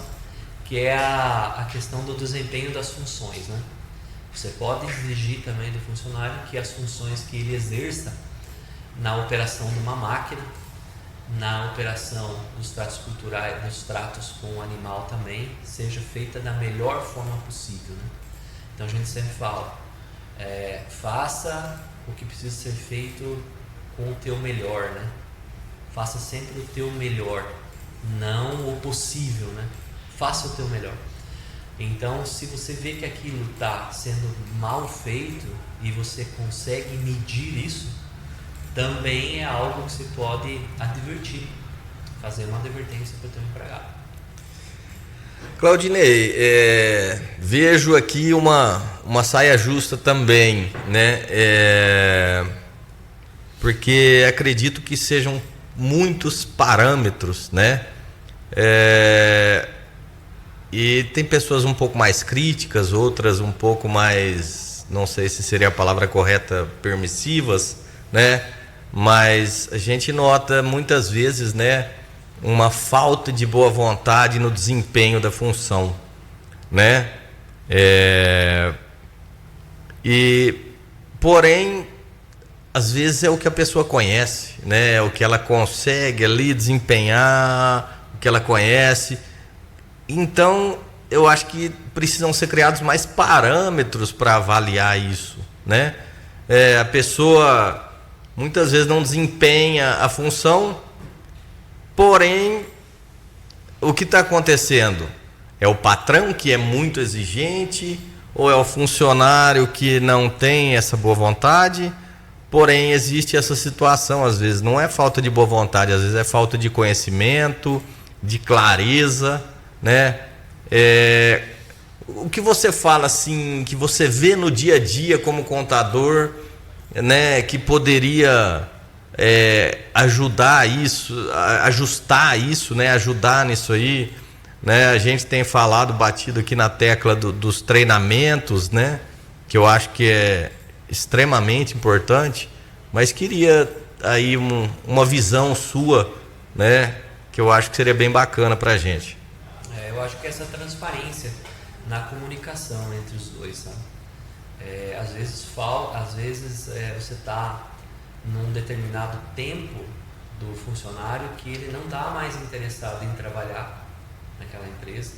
[SPEAKER 2] que é a questão do desempenho das funções, né? Você pode exigir também do funcionário que as funções que ele exerça na operação de uma máquina, na operação dos tratos culturais, dos tratos com o animal também, seja feita da melhor forma possível, né? Então a gente sempre fala, faça o que precisa ser feito com o teu melhor, né? Faça sempre o teu melhor, não o possível, né? Faça o teu melhor. Então, se você vê que aquilo está sendo mal feito e você consegue medir isso, também é algo que você pode advertir, fazer uma advertência para o teu empregado.
[SPEAKER 1] Claudinei, vejo aqui uma saia justa também, né? Porque acredito que sejam muitos parâmetros, né? E tem pessoas um pouco mais críticas, outras um pouco mais, não sei se seria a palavra correta, permissivas, né? Mas a gente nota muitas vezes, né, uma falta de boa vontade no desempenho da função, né? Porém, às vezes é o que a pessoa conhece, né? É o que ela consegue ali desempenhar, o que ela conhece. Então, eu acho que precisam ser criados mais parâmetros para avaliar isso, né? A pessoa muitas vezes não desempenha a função, porém, o que está acontecendo? É o patrão que é muito exigente ou é o funcionário que não tem essa boa vontade? porém existe essa situação, às vezes não é falta de boa vontade, às vezes é falta de conhecimento, de clareza, né? O que você fala assim, que você vê no dia a dia como contador, né, que poderia ajudar isso, ajustar isso, né, ajudar nisso aí, né? A gente tem batido aqui na tecla dos treinamentos, né, que eu acho que é extremamente importante, mas queria aí uma visão sua, né, que eu acho que seria bem bacana pra gente.
[SPEAKER 2] Eu acho que essa transparência na comunicação entre os dois, sabe? Às vezes você está num determinado tempo do funcionário que ele não está mais interessado em trabalhar naquela empresa.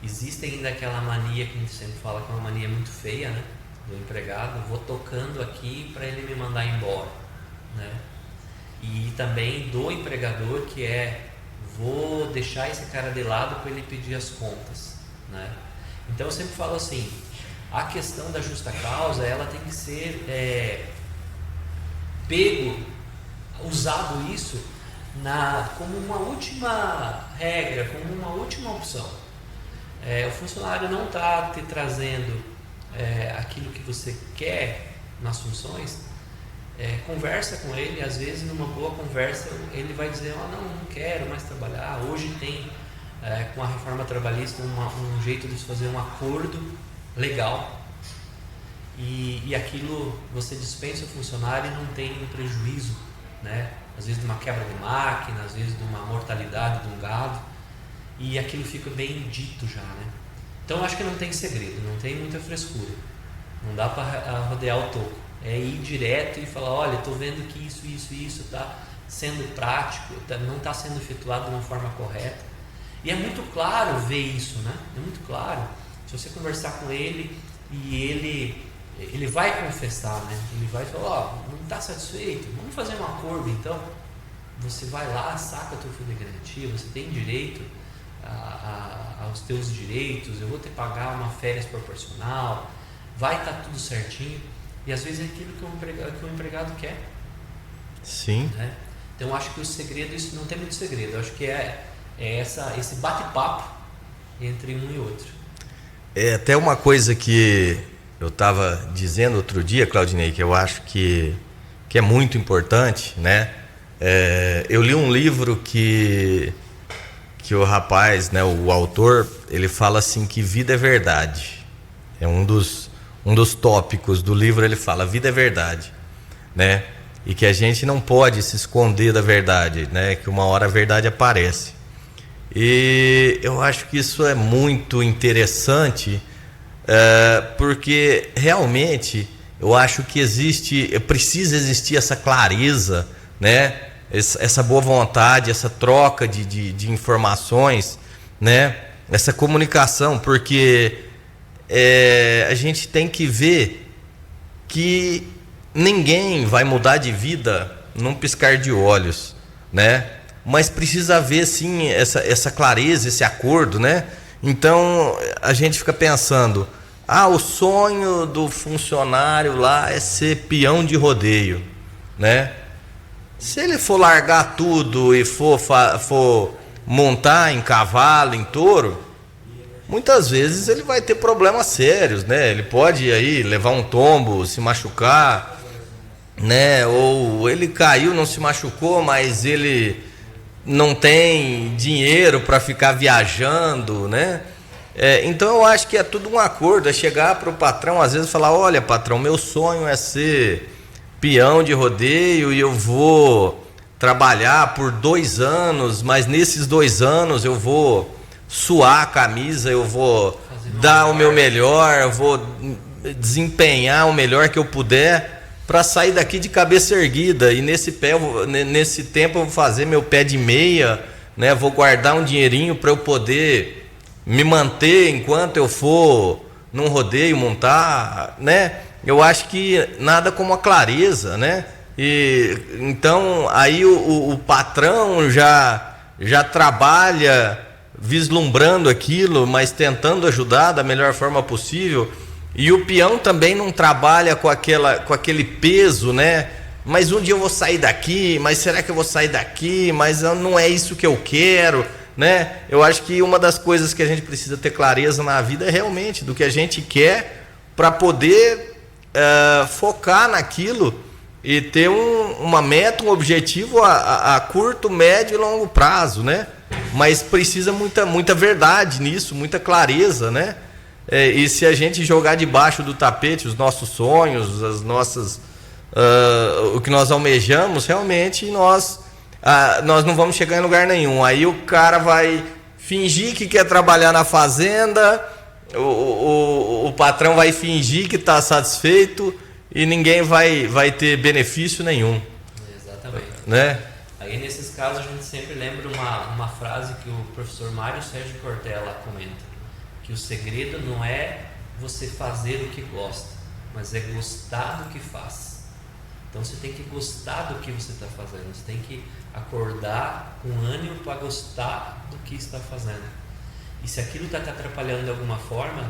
[SPEAKER 2] Existe ainda aquela mania que a gente sempre fala que é uma mania muito feia, né? Do empregado, vou tocando aqui para ele me mandar embora, né? E também do empregador, que vou deixar esse cara de lado para ele pedir as contas, né? Então eu sempre falo assim, a questão da justa causa, ela tem que ser usado isso como uma última regra, como uma última opção. O funcionário não está te trazendo aquilo que você quer nas funções, conversa com ele, às vezes numa boa conversa ele vai dizer, não quero mais trabalhar, hoje tem com a reforma trabalhista um jeito de se fazer um acordo legal, e aquilo você dispensa o funcionário e não tem um prejuízo, né? Às vezes de uma quebra de máquina, às vezes de uma mortalidade de um gado, e aquilo fica bem dito já, né? Então acho que não tem segredo, não tem muita frescura, não dá para rodear o toco, ir direto e falar, olha, estou vendo que isso está sendo prático, não está sendo efetuado de uma forma correta, e é muito claro ver isso, né? É muito claro, se você conversar com ele e ele vai confessar, né? Ele vai falar, não está satisfeito, vamos fazer um acordo então. Você vai lá, saca teu fundo de garantia, você tem direito aos teus direitos, eu vou te pagar uma férias proporcional, vai estar tudo certinho, e às vezes é aquilo que o empregado quer.
[SPEAKER 1] Sim.
[SPEAKER 2] Né? Então eu acho que o segredo, isso não tem muito segredo, eu acho que esse bate-papo entre um e outro.
[SPEAKER 1] Até uma coisa que eu estava dizendo outro dia, Claudinei, que eu acho que é muito importante, né? Eu li um livro que o rapaz, né, o autor, ele fala assim que vida é verdade. É um dos tópicos do livro, ele fala, vida é verdade, né? E que a gente não pode se esconder da verdade, né? Que uma hora a verdade aparece. E eu acho que isso é muito interessante, porque realmente eu acho que precisa existir essa clareza, né? Essa boa vontade, essa troca de informações, né? Essa comunicação, porque a gente tem que ver que ninguém vai mudar de vida num piscar de olhos, né? Mas precisa haver sim essa clareza, esse acordo, né? Então a gente fica pensando, o sonho do funcionário lá é ser peão de rodeio, né? Se ele for largar tudo e for montar em cavalo, em touro, muitas vezes ele vai ter problemas sérios, né? Ele pode aí levar um tombo, se machucar, né? Ou ele caiu, não se machucou, mas ele não tem dinheiro para ficar viajando, né? Então eu acho que é tudo um acordo, é chegar para o patrão, às vezes falar, olha patrão, meu sonho é ser peão de rodeio e eu vou trabalhar por 2 anos, mas nesses 2 anos eu vou suar a camisa, eu vou dar o meu melhor, eu vou desempenhar o melhor que eu puder para sair daqui de cabeça erguida, e nesse tempo eu vou fazer meu pé de meia, né? Vou guardar um dinheirinho para eu poder me manter enquanto eu for num rodeio montar, né? Eu acho que nada como a clareza, né? E então aí o patrão já trabalha vislumbrando aquilo, mas tentando ajudar da melhor forma possível. E o peão também não trabalha com aquele peso, né? Mas um dia eu vou sair daqui, mas será que eu vou sair daqui? Mas não é isso que eu quero, né? Eu acho que uma das coisas que a gente precisa ter clareza na vida é realmente do que a gente quer para poder focar naquilo e ter uma meta, um objetivo a curto, médio e longo prazo, né? Mas precisa muita verdade nisso, muita clareza, né? E se a gente jogar debaixo do tapete os nossos sonhos, as nossas, o que nós almejamos, realmente nós não vamos chegar em lugar nenhum. Aí o cara vai fingir que quer trabalhar na fazenda, o patrão vai fingir que está satisfeito e ninguém vai ter benefício nenhum.
[SPEAKER 2] Exatamente.
[SPEAKER 1] Né?
[SPEAKER 2] Aí nesses casos a gente sempre lembra uma frase que o professor Mário Sérgio Cortella comenta, que o segredo não é você fazer o que gosta, mas é gostar do que faz. Então você tem que gostar do que você está fazendo, você tem que acordar com ânimo para gostar do que está fazendo. E se aquilo está te atrapalhando de alguma forma,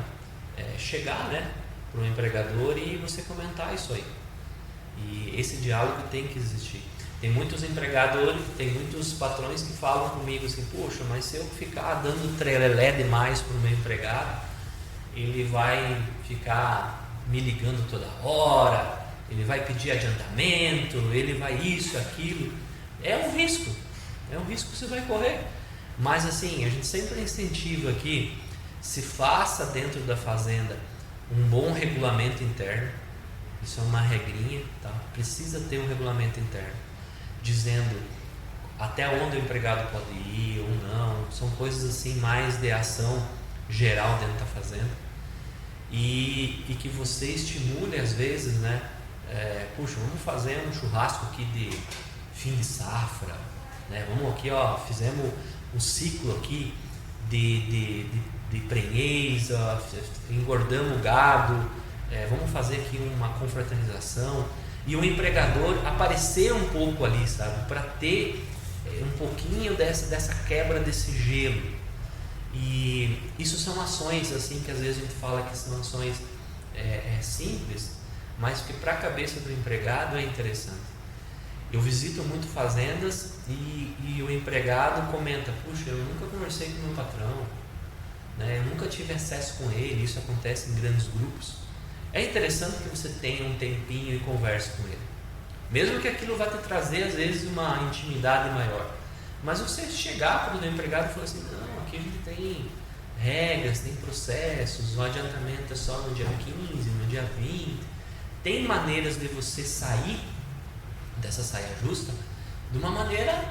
[SPEAKER 2] chegar, né, para um empregador e você comentar isso aí. E esse diálogo tem que existir. Tem muitos empregadores, tem muitos patrões que falam comigo assim, poxa, mas se eu ficar dando trelelé demais para o meu empregado, ele vai ficar me ligando toda hora, ele vai pedir adiantamento, ele vai isso, aquilo. É um risco que você vai correr. Mas assim, a gente sempre incentiva aqui, se faça dentro da fazenda um bom regulamento interno. Isso é uma regrinha, tá? Precisa ter um regulamento interno dizendo até onde o empregado pode ir ou não. São coisas assim mais de ação geral dentro da fazenda. E que você estimule às vezes, né? Puxa, vamos fazer um churrasco aqui de fim de safra, né? Vamos aqui, ó, fizemos um ciclo aqui de prenhez, engordamos o gado, vamos fazer aqui uma confraternização. E o empregador aparecer um pouco ali, sabe? Para ter um pouquinho dessa quebra desse gelo. E isso são ações assim que às vezes a gente fala que são ações simples, mas que para a cabeça do empregado é interessante. Eu visito muito fazendas e o empregado comenta, puxa, eu nunca conversei com o meu patrão, né? Eu nunca tive acesso com ele, isso acontece em grandes grupos. É interessante que você tenha um tempinho e converse com ele, mesmo que aquilo vá te trazer às vezes uma intimidade maior. Mas você chegar para o empregado e falar assim, não, aqui a gente tem regras, tem processos, o adiantamento é só no dia 15, no dia 20. Tem maneiras de você sair dessa saia justa de uma maneira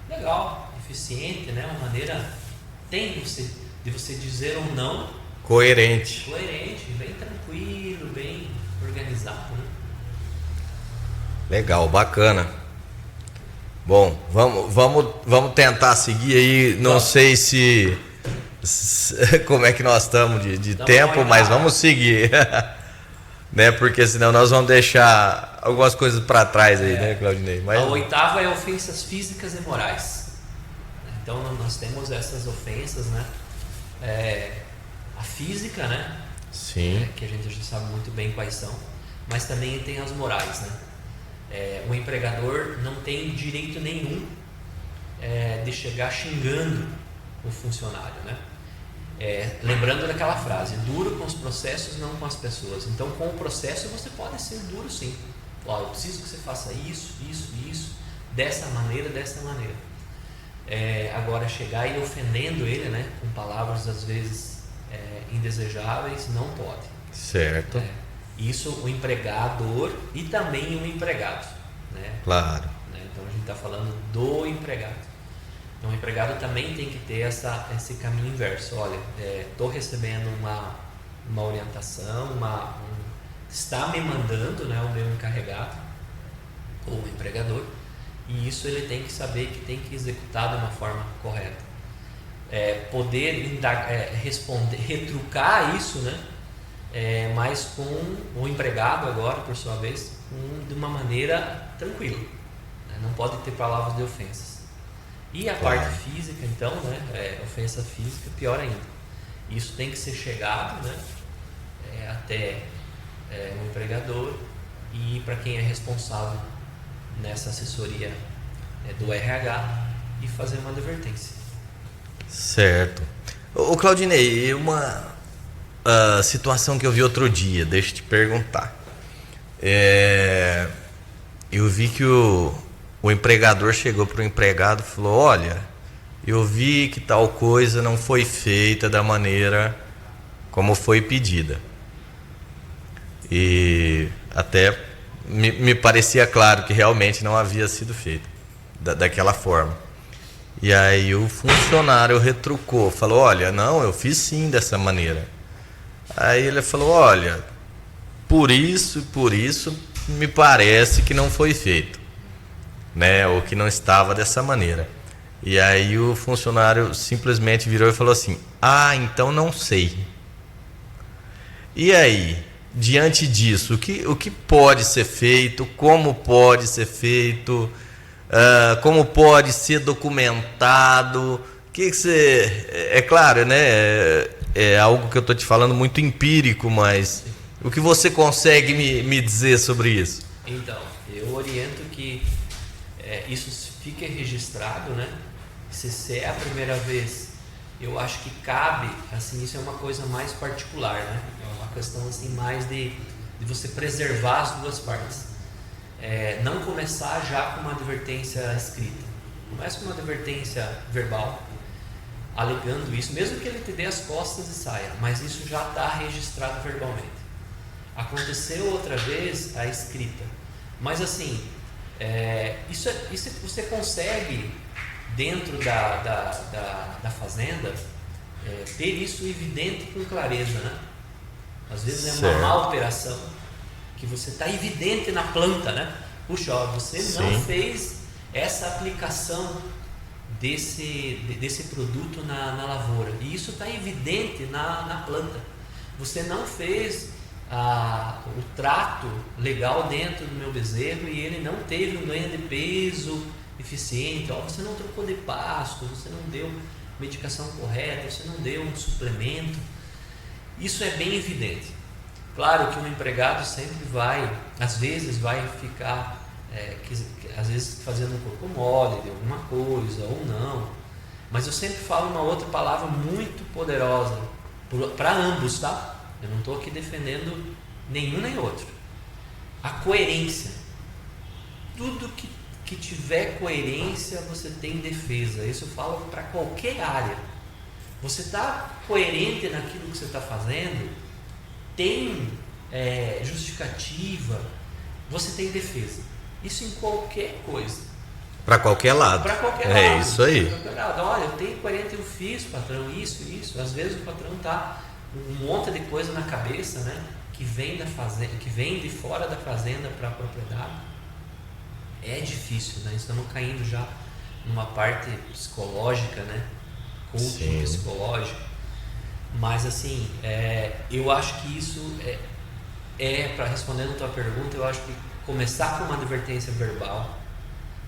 [SPEAKER 2] legal, eficiente, né? Uma maneira de você dizer um não
[SPEAKER 1] Coerente,
[SPEAKER 2] bem tranquilo, bem organizado, né?
[SPEAKER 1] Legal, bacana. Bom, vamos tentar seguir aí. Não sei se como é que nós estamos de tempo, mas vamos seguir. Né? Porque senão nós vamos deixar algumas coisas para trás aí, né, Claudinei? Mas...
[SPEAKER 2] A oitava é ofensas físicas e morais. Então nós temos essas ofensas, né? A física, né?
[SPEAKER 1] Sim.
[SPEAKER 2] Que a gente já sabe muito bem quais são, mas também tem as morais, né? O empregador não tem direito nenhum de chegar xingando o funcionário, né? Lembrando daquela frase, duro com os processos, não com as pessoas. Então com o processo você pode ser duro sim. Ó, eu preciso que você faça isso, dessa maneira. Agora chegar e ofendendo ele, né, com palavras às vezes indesejáveis, não pode.
[SPEAKER 1] Certo.
[SPEAKER 2] Isso o empregador e também o empregado, né?
[SPEAKER 1] Claro.
[SPEAKER 2] Então a gente está falando do empregado. Então o empregado também tem que ter esse caminho inverso. Olha, estou recebendo uma orientação, está me mandando, né, o meu encarregado ou o empregador, e isso ele tem que saber que tem que executar de uma forma correta. Poder responder, retrucar isso, né? Mas com o empregado agora, por sua vez, de uma maneira tranquila, né? Não pode ter palavras de ofensas. E a parte física, então, né? Ofensa física, pior ainda. Isso tem que ser chegado, né? Até o empregador e para quem é responsável nessa assessoria do RH e fazer uma advertência.
[SPEAKER 1] Certo. Ô Claudinei, uma situação que eu vi outro dia, deixa eu te perguntar. Eu vi que o empregador chegou para o empregado e falou: olha, eu vi que tal coisa não foi feita da maneira como foi pedida. E até me parecia claro que realmente não havia sido feito daquela forma. E aí o funcionário retrucou, falou: olha, não, eu fiz sim dessa maneira. Aí ele falou: olha, por isso me parece que não foi feito, né? Ou que não estava dessa maneira. E aí o funcionário simplesmente virou e falou assim: ah, então não sei. E aí, diante disso, o que pode ser feito, como pode ser feito, como pode ser documentado? Que você... É claro, né? É algo que eu estou te falando muito empírico, mas o que você consegue me dizer sobre isso?
[SPEAKER 2] Então, eu oriento que isso fique registrado, né? Se é a primeira vez, eu acho que cabe, assim, isso é uma coisa mais particular, né? É uma questão assim mais de você preservar as duas partes. Não começar já com uma advertência escrita. Comece com uma advertência verbal, alegando isso, mesmo que ele te dê as costas e saia, mas isso já está registrado verbalmente. Aconteceu outra vez a escrita, mas assim, isso você consegue dentro da fazenda ter isso evidente com clareza, né? Às vezes é uma má operação que você está evidente na planta, né? Puxa, ó, você não fez essa aplicação desse produto na lavoura, e isso está evidente na planta. Você não fez o trato legal dentro do meu bezerro e ele não teve um ganho de peso eficiente, ó, você não trocou de pasto, você não deu medicação correta, você não deu um suplemento. Isso é bem evidente. Claro que um empregado sempre às vezes vai ficar às vezes fazendo um corpo mole de alguma coisa ou não, mas eu sempre falo uma outra palavra muito poderosa para ambos, tá? Eu não estou aqui defendendo nenhum nem outro. A coerência. Tudo que tiver coerência, você tem defesa. Isso eu falo para qualquer área. Você está coerente naquilo que você está fazendo, tem justificativa, você tem defesa. Isso em qualquer coisa.
[SPEAKER 1] Para qualquer lado.
[SPEAKER 2] Para qualquer lado.
[SPEAKER 1] É isso aí.
[SPEAKER 2] Olha, eu tenho 40, eu fiz, patrão, isso. Às vezes o patrão tá um monte de coisa na cabeça, né? Que vem da fazenda, que vem de fora da fazenda para a propriedade. É difícil, né? Estamos caindo já numa parte psicológica, né? Coaching psicológico. Mas assim, eu acho que isso para respondendo a tua pergunta, eu acho que começar com uma advertência verbal,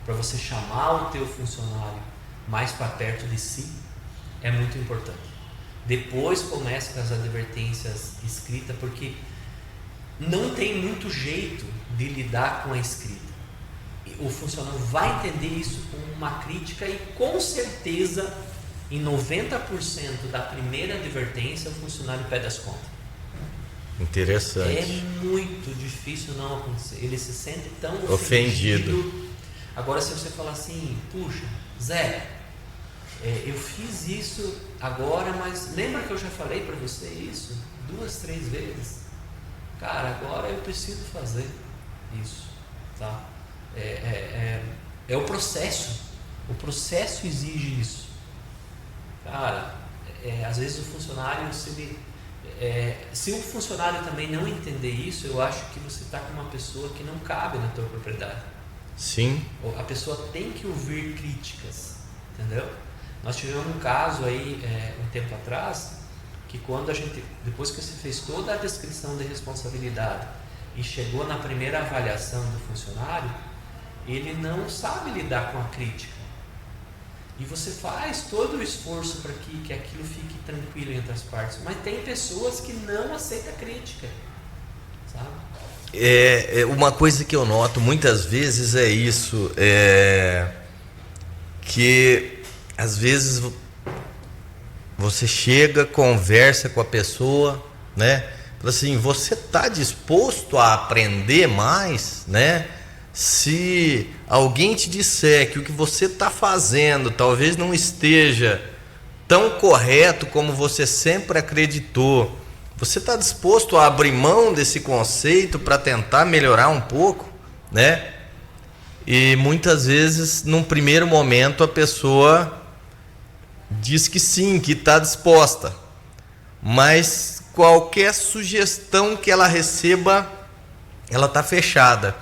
[SPEAKER 2] para você chamar o teu funcionário mais para perto de si, é muito importante. Depois comece com as advertências escritas, porque não tem muito jeito de lidar com a escrita. O funcionário vai entender isso como uma crítica e com certeza em 90% da primeira advertência o funcionário pede as contas.
[SPEAKER 1] Interessante.
[SPEAKER 2] É muito difícil não acontecer. Ele se sente tão
[SPEAKER 1] ofendido.
[SPEAKER 2] Agora, se você falar assim: puxa, Zé, eu fiz isso agora, mas lembra que eu já falei para você isso 2, 3 vezes? Cara, agora eu preciso fazer isso, tá? É o processo. O processo exige isso. Cara, às vezes o funcionário, se o funcionário também não entender isso, eu acho que você está com uma pessoa que não cabe na tua propriedade.
[SPEAKER 1] Sim.
[SPEAKER 2] A pessoa tem que ouvir críticas, entendeu? Nós tivemos um caso aí um tempo atrás, que depois que você fez toda a descrição de responsabilidade e chegou na primeira avaliação do funcionário, ele não sabe lidar com a crítica. E você faz todo o esforço para que aquilo fique tranquilo entre as partes, mas tem pessoas que não aceitam crítica, sabe?
[SPEAKER 1] Uma coisa que eu noto muitas vezes é isso, que às vezes você chega, conversa com a pessoa, né? Fala assim, você está disposto a aprender mais, né? Se alguém te disser que o que você está fazendo talvez não esteja tão correto como você sempre acreditou, você está disposto a abrir mão desse conceito para tentar melhorar um pouco, né? E muitas vezes, num primeiro momento, a pessoa diz que sim, que está disposta, mas qualquer sugestão que ela receba, ela está fechada.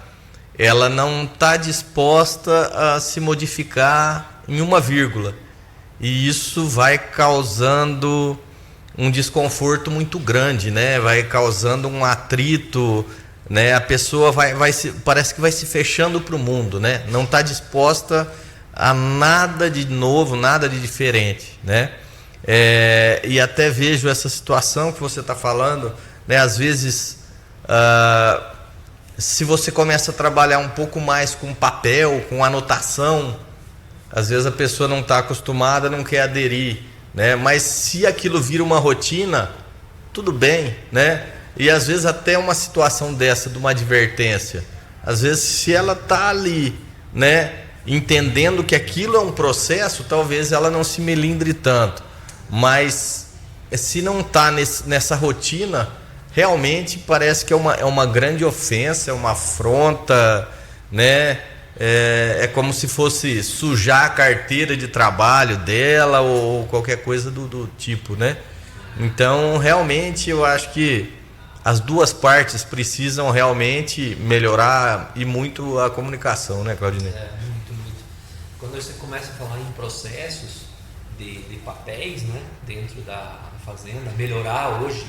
[SPEAKER 1] Ela não está disposta a se modificar em uma vírgula. E isso vai causando um desconforto muito grande, né? Vai causando um atrito, né? A pessoa parece que vai se fechando para o mundo, né? Não está disposta a nada de novo, nada de diferente, né? E até vejo essa situação que você está falando, né? Às vezes, se você começa a trabalhar um pouco mais com papel, com anotação, às vezes a pessoa não está acostumada, não quer aderir, né? Mas se aquilo vira uma rotina, tudo bem, né? E às vezes até uma situação dessa, de uma advertência, às vezes se ela está ali, né, entendendo que aquilo é um processo, talvez ela não se melindre tanto. Mas se não está nessa rotina, realmente parece que é uma grande ofensa, é uma afronta, né? É como se fosse sujar a carteira de trabalho dela ou qualquer coisa do tipo, né? Então, realmente, eu acho que as duas partes precisam realmente melhorar e muito a comunicação, né, Claudinei?
[SPEAKER 2] Muito, muito. Quando você começa a falar em processos de papéis, né, dentro da fazenda, melhorar hoje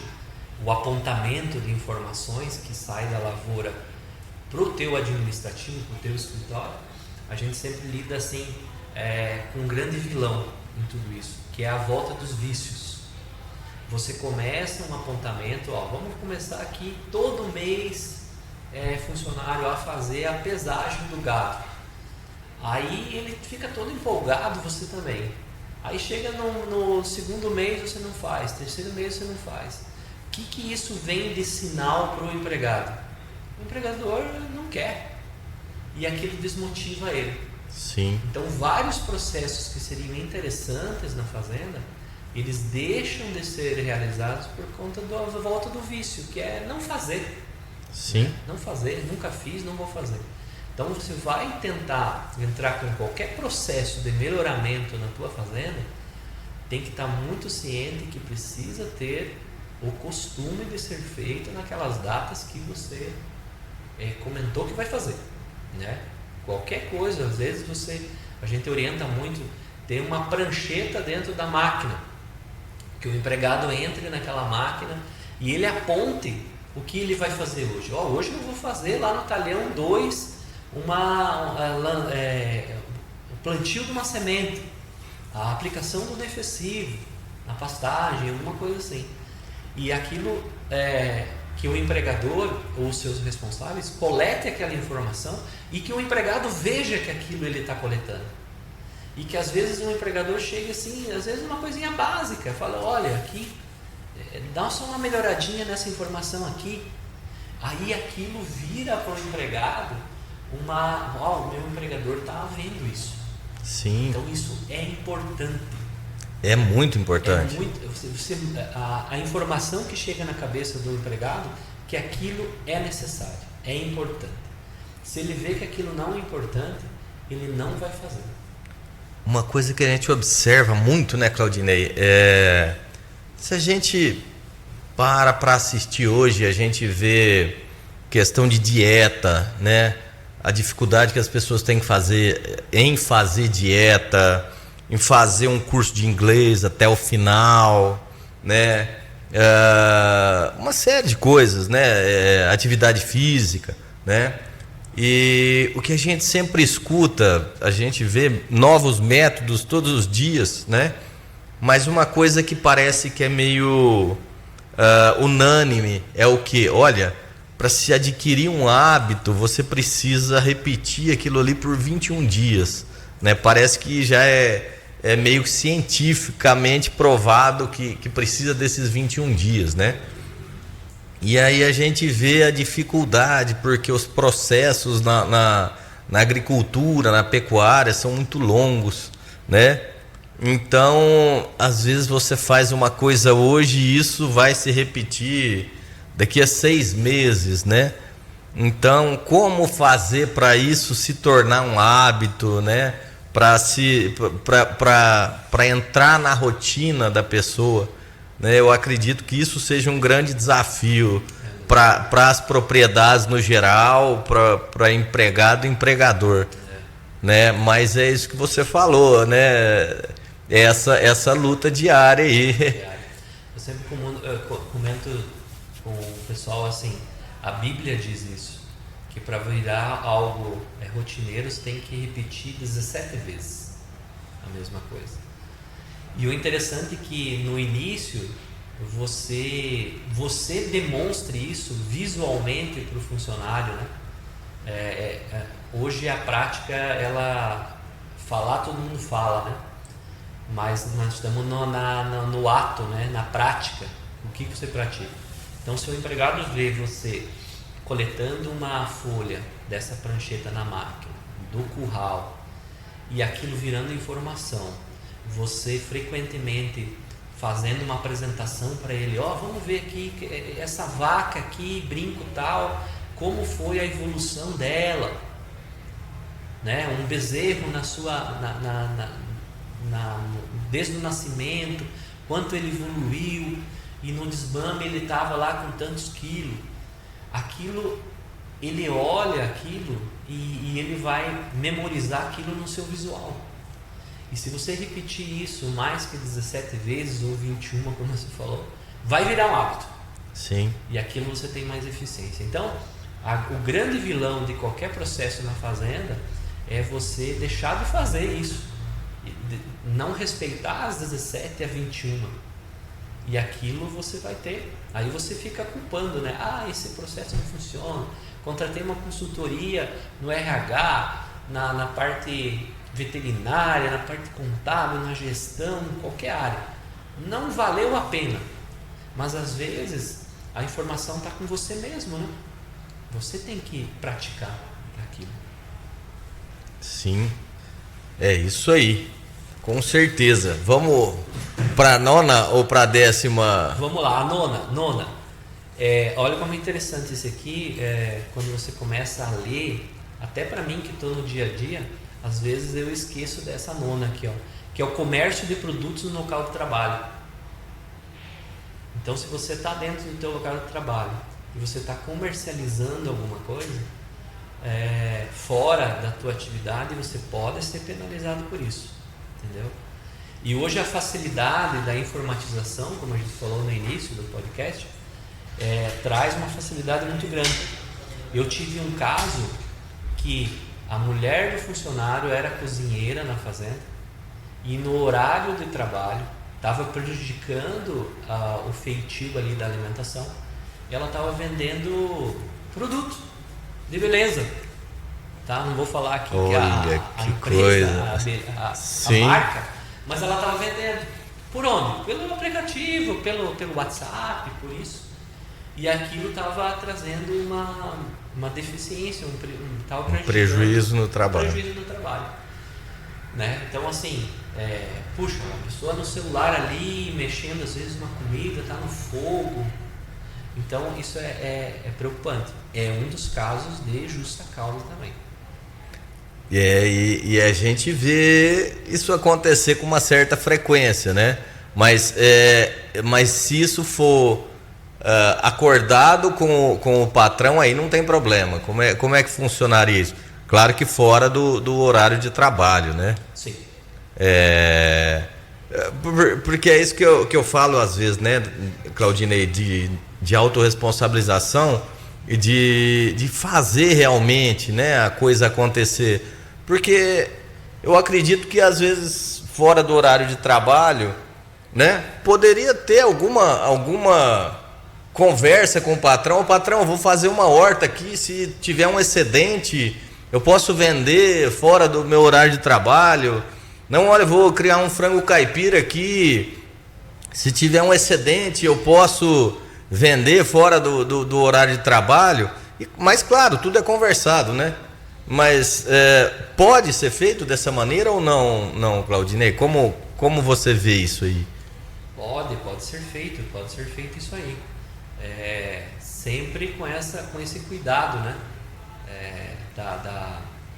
[SPEAKER 2] o apontamento de informações que sai da lavoura para o teu administrativo, para o teu escritório, a gente sempre lida assim com um grande vilão em tudo isso, que é a volta dos vícios. Você começa um apontamento, vamos começar aqui todo mês funcionário a fazer a pesagem do gado. Aí ele fica todo empolgado, você também. Aí chega no segundo mês você não faz, terceiro mês você não faz. O que isso vem de sinal para o empregado? O empregador não quer e aquilo desmotiva ele.
[SPEAKER 1] Sim.
[SPEAKER 2] Então vários processos que seriam interessantes na fazenda, eles deixam de ser realizados por conta da volta do vício, que é não fazer.
[SPEAKER 1] Sim.
[SPEAKER 2] Não fazer, nunca fiz, não vou fazer. Então você vai tentar entrar com qualquer processo de melhoramento na tua fazenda, tem que estar muito ciente que precisa ter o costume de ser feito naquelas datas que você comentou que vai fazer, né? Qualquer coisa, às vezes a gente orienta muito, tem uma prancheta dentro da máquina, que o empregado entre naquela máquina e ele aponte o que ele vai fazer hoje. Hoje eu vou fazer lá no talhão 2 o plantio de uma semente, a aplicação do defensivo, na pastagem, alguma coisa assim. E aquilo que o empregador ou os seus responsáveis colete aquela informação e que o empregado veja que aquilo ele está coletando. E que às vezes um empregador chega assim, às vezes uma coisinha básica, fala, olha, aqui, dá só uma melhoradinha nessa informação aqui. Aí aquilo vira para o empregado o meu empregador está vendo isso.
[SPEAKER 1] Sim.
[SPEAKER 2] Então isso é importante.
[SPEAKER 1] É muito importante.
[SPEAKER 2] A informação que chega na cabeça do empregado, que aquilo é necessário, é importante. Se ele vê que aquilo não é importante, ele não vai fazer.
[SPEAKER 1] Uma coisa que a gente observa muito, né, Claudinei, se a gente para assistir hoje, a gente vê questão de dieta, né, a dificuldade que as pessoas têm em fazer dieta, em fazer um curso de inglês até o final, né, uma série de coisas, né, atividade física, né. E o que a gente sempre escuta, a gente vê novos métodos todos os dias, né? Mas uma coisa que parece que é meio unânime é o que? Olha, se adquirir um hábito, você precisa repetir aquilo ali por 21 dias, né? Parece que já é meio que cientificamente provado que precisa desses 21 dias, né? E aí a gente vê a dificuldade, porque os processos na agricultura, na pecuária, são muito longos, né? Então, às vezes você faz uma coisa hoje e isso vai se repetir daqui a 6 meses, né? Então, como fazer para isso se tornar um hábito, né? Para entrar na rotina da pessoa, né? Eu acredito que isso seja um grande desafio para as propriedades no geral, para empregado e empregador, né? Mas é isso que você falou, né? Essa luta diária aí.
[SPEAKER 2] Eu sempre comento com o pessoal assim, a Bíblia diz isso, que para virar algo rotineiro você tem que repetir 17 vezes a mesma coisa. E o interessante é que no início você demonstre isso visualmente para o funcionário, né? Hoje a prática, falar todo mundo fala, né? Mas nós estamos no ato, né? Na prática, o que você pratica. Então, se o empregado vê você coletando uma folha dessa prancheta na máquina, do curral, e aquilo virando informação, você frequentemente fazendo uma apresentação para ele, vamos ver aqui essa vaca aqui, brinco tal, como foi a evolução dela, né? Um bezerro desde o nascimento, quanto ele evoluiu, e no desmame ele estava lá com tantos quilos. Aquilo, ele olha aquilo e ele vai memorizar aquilo no seu visual. E se você repetir isso mais que 17 vezes ou 21, como você falou, vai virar um hábito.
[SPEAKER 1] Sim.
[SPEAKER 2] E aquilo você tem mais eficiência. Então, o grande vilão de qualquer processo na fazenda é você deixar de fazer isso, não respeitar as 17 a 21. E aquilo você vai ter. Aí você fica culpando, né? Esse processo não funciona. Contratei uma consultoria no RH, na parte veterinária, na parte contábil, na gestão, em qualquer área. Não valeu a pena. Mas às vezes a informação está com você mesmo, né? Você tem que praticar aquilo.
[SPEAKER 1] Sim, é isso aí. Com certeza. Vamos para a 9ª ou para a 10ª?
[SPEAKER 2] Vamos lá, a nona. Olha como é interessante isso aqui. Quando você começa a ler, até para mim que estou no dia a dia, às vezes eu esqueço dessa 9ª aqui, que é o comércio de produtos no local de trabalho. Então, se você está dentro do teu local de trabalho e você está comercializando alguma coisa fora da tua atividade, você pode ser penalizado por isso. Entendeu? E hoje a facilidade da informatização, como a gente falou no início do podcast, traz uma facilidade muito grande. Eu tive um caso que a mulher do funcionário era cozinheira na fazenda e no horário de trabalho estava prejudicando o feitio ali da alimentação. E ela estava vendendo produto de beleza. Tá? Não vou falar aqui que a empresa, a marca, mas ela estava vendendo. Por onde? Pelo aplicativo, pelo WhatsApp, por isso. E aquilo estava trazendo uma deficiência, um
[SPEAKER 1] prejuízo no trabalho.
[SPEAKER 2] Né? Então, assim, puxa, a pessoa no celular ali, mexendo às vezes uma comida, está no fogo. Então, isso é preocupante. É um dos casos de justa causa também.
[SPEAKER 1] E a gente vê isso acontecer com uma certa frequência, né? Mas se isso for acordado com o patrão, aí não tem problema. Como é que funcionaria isso? Claro que fora do horário de trabalho, né?
[SPEAKER 2] Sim.
[SPEAKER 1] Porque é isso que eu falo às vezes, né, Claudinei, de autorresponsabilização e de fazer realmente, né, a coisa acontecer. Porque eu acredito que às vezes fora do horário de trabalho, né, poderia ter alguma conversa com o patrão, eu vou fazer uma horta aqui, se tiver um excedente, eu posso vender fora do meu horário de trabalho. Não, olha, eu vou criar um frango caipira aqui, se tiver um excedente, eu posso vender fora do horário de trabalho. Mas, claro, tudo é conversado, né? Mas pode ser feito dessa maneira ou não, Claudinei? Como você vê isso aí?
[SPEAKER 2] Pode ser feito isso aí. Sempre com esse cuidado, né?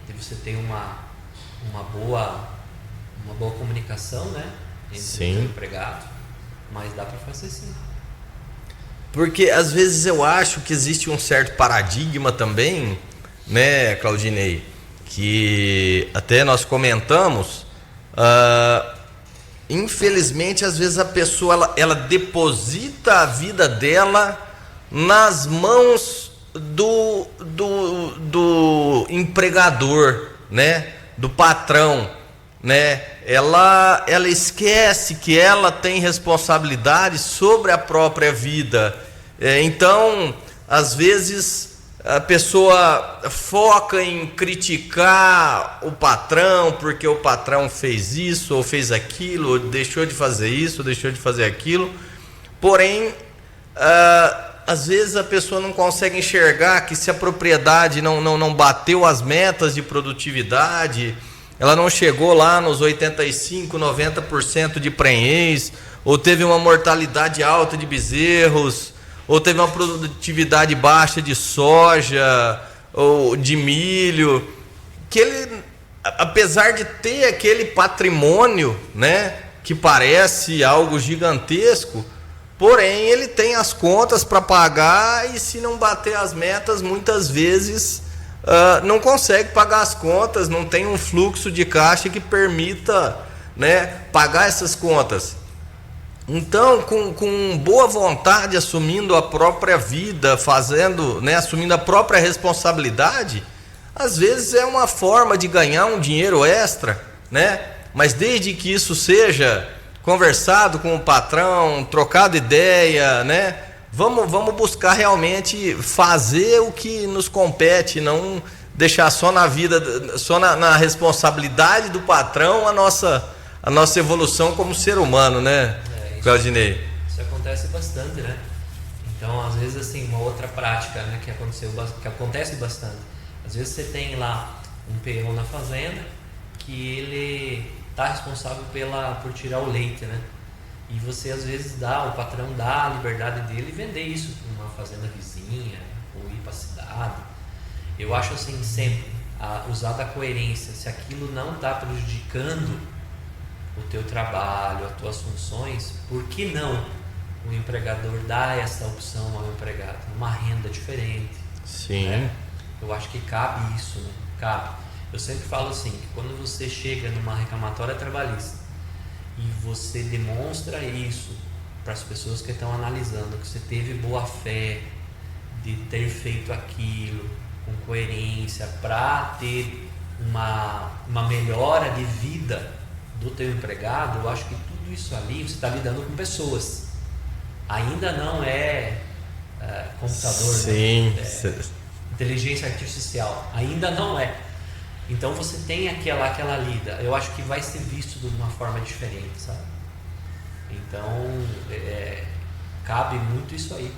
[SPEAKER 2] De você ter uma boa comunicação, né? Entre o empregado, mas dá para fazer sim.
[SPEAKER 1] Porque às vezes eu acho que existe um certo paradigma também, né, Claudinei, que até nós comentamos, infelizmente às vezes a pessoa ela deposita a vida dela nas mãos do empregador, né, do patrão, né? Ela esquece que ela tem responsabilidade sobre a própria vida. Então, às vezes a pessoa foca em criticar o patrão porque o patrão fez isso ou fez aquilo, ou deixou de fazer isso, ou deixou de fazer aquilo. Porém, às vezes a pessoa não consegue enxergar que se a propriedade não bateu as metas de produtividade, ela não chegou lá nos 85%, 90% de prenhez, ou teve uma mortalidade alta de bezerros, ou teve uma produtividade baixa de soja ou de milho, que ele, apesar de ter aquele patrimônio, né, que parece algo gigantesco, porém ele tem as contas para pagar, e se não bater as metas, muitas vezes não consegue pagar as contas, não tem um fluxo de caixa que permita, né, pagar essas contas. Então, com boa vontade, assumindo a própria vida, fazendo, né, assumindo a própria responsabilidade, às vezes é uma forma de ganhar um dinheiro extra, né? Mas desde que isso seja conversado com o patrão, trocado ideia, né? Vamos buscar realmente fazer o que nos compete, não deixar só na vida, só na responsabilidade do patrão a nossa evolução como ser humano, né, Claudinei?
[SPEAKER 2] Isso acontece bastante, né? Então, às vezes, assim, uma outra prática, né, que acontece bastante. Às vezes você tem lá um peão na fazenda que ele está responsável por tirar o leite, né? E você às vezes o patrão dá a liberdade dele vender isso para uma fazenda vizinha ou ir para a cidade. Eu acho assim, sempre usar da coerência. Se aquilo não está prejudicando o teu trabalho, as tuas funções, por que não o empregador dá essa opção ao empregado? Uma renda diferente.
[SPEAKER 1] Sim.
[SPEAKER 2] Né? Eu acho que cabe isso, né? Cabe. Eu sempre falo assim, que quando você chega numa reclamatória trabalhista e você demonstra isso para as pessoas que estão analisando, que você teve boa fé de ter feito aquilo com coerência para ter uma melhora de vida do teu empregado, eu acho que tudo isso ali você está lidando com pessoas. Ainda não é computador,
[SPEAKER 1] sim,
[SPEAKER 2] né? Inteligência artificial, ainda não é. Então você tem aquela lida. Eu acho que vai ser visto de uma forma diferente, sabe? Então cabe muito isso aí.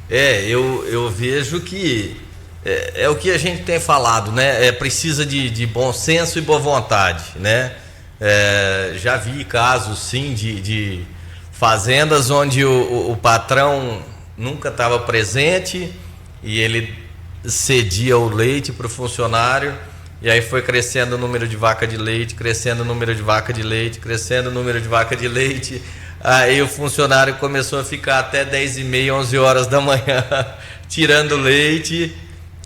[SPEAKER 1] Eu vejo que é o que a gente tem falado, né? Precisa de bom senso e boa vontade, né? Já vi casos sim de fazendas onde o patrão nunca estava presente e ele cedia o leite para o funcionário, e aí foi crescendo o número de vaca de leite, crescendo o número de vaca de leite, crescendo o número de vaca de leite. Aí o funcionário começou a ficar até 10h30, 11 horas da manhã tirando leite,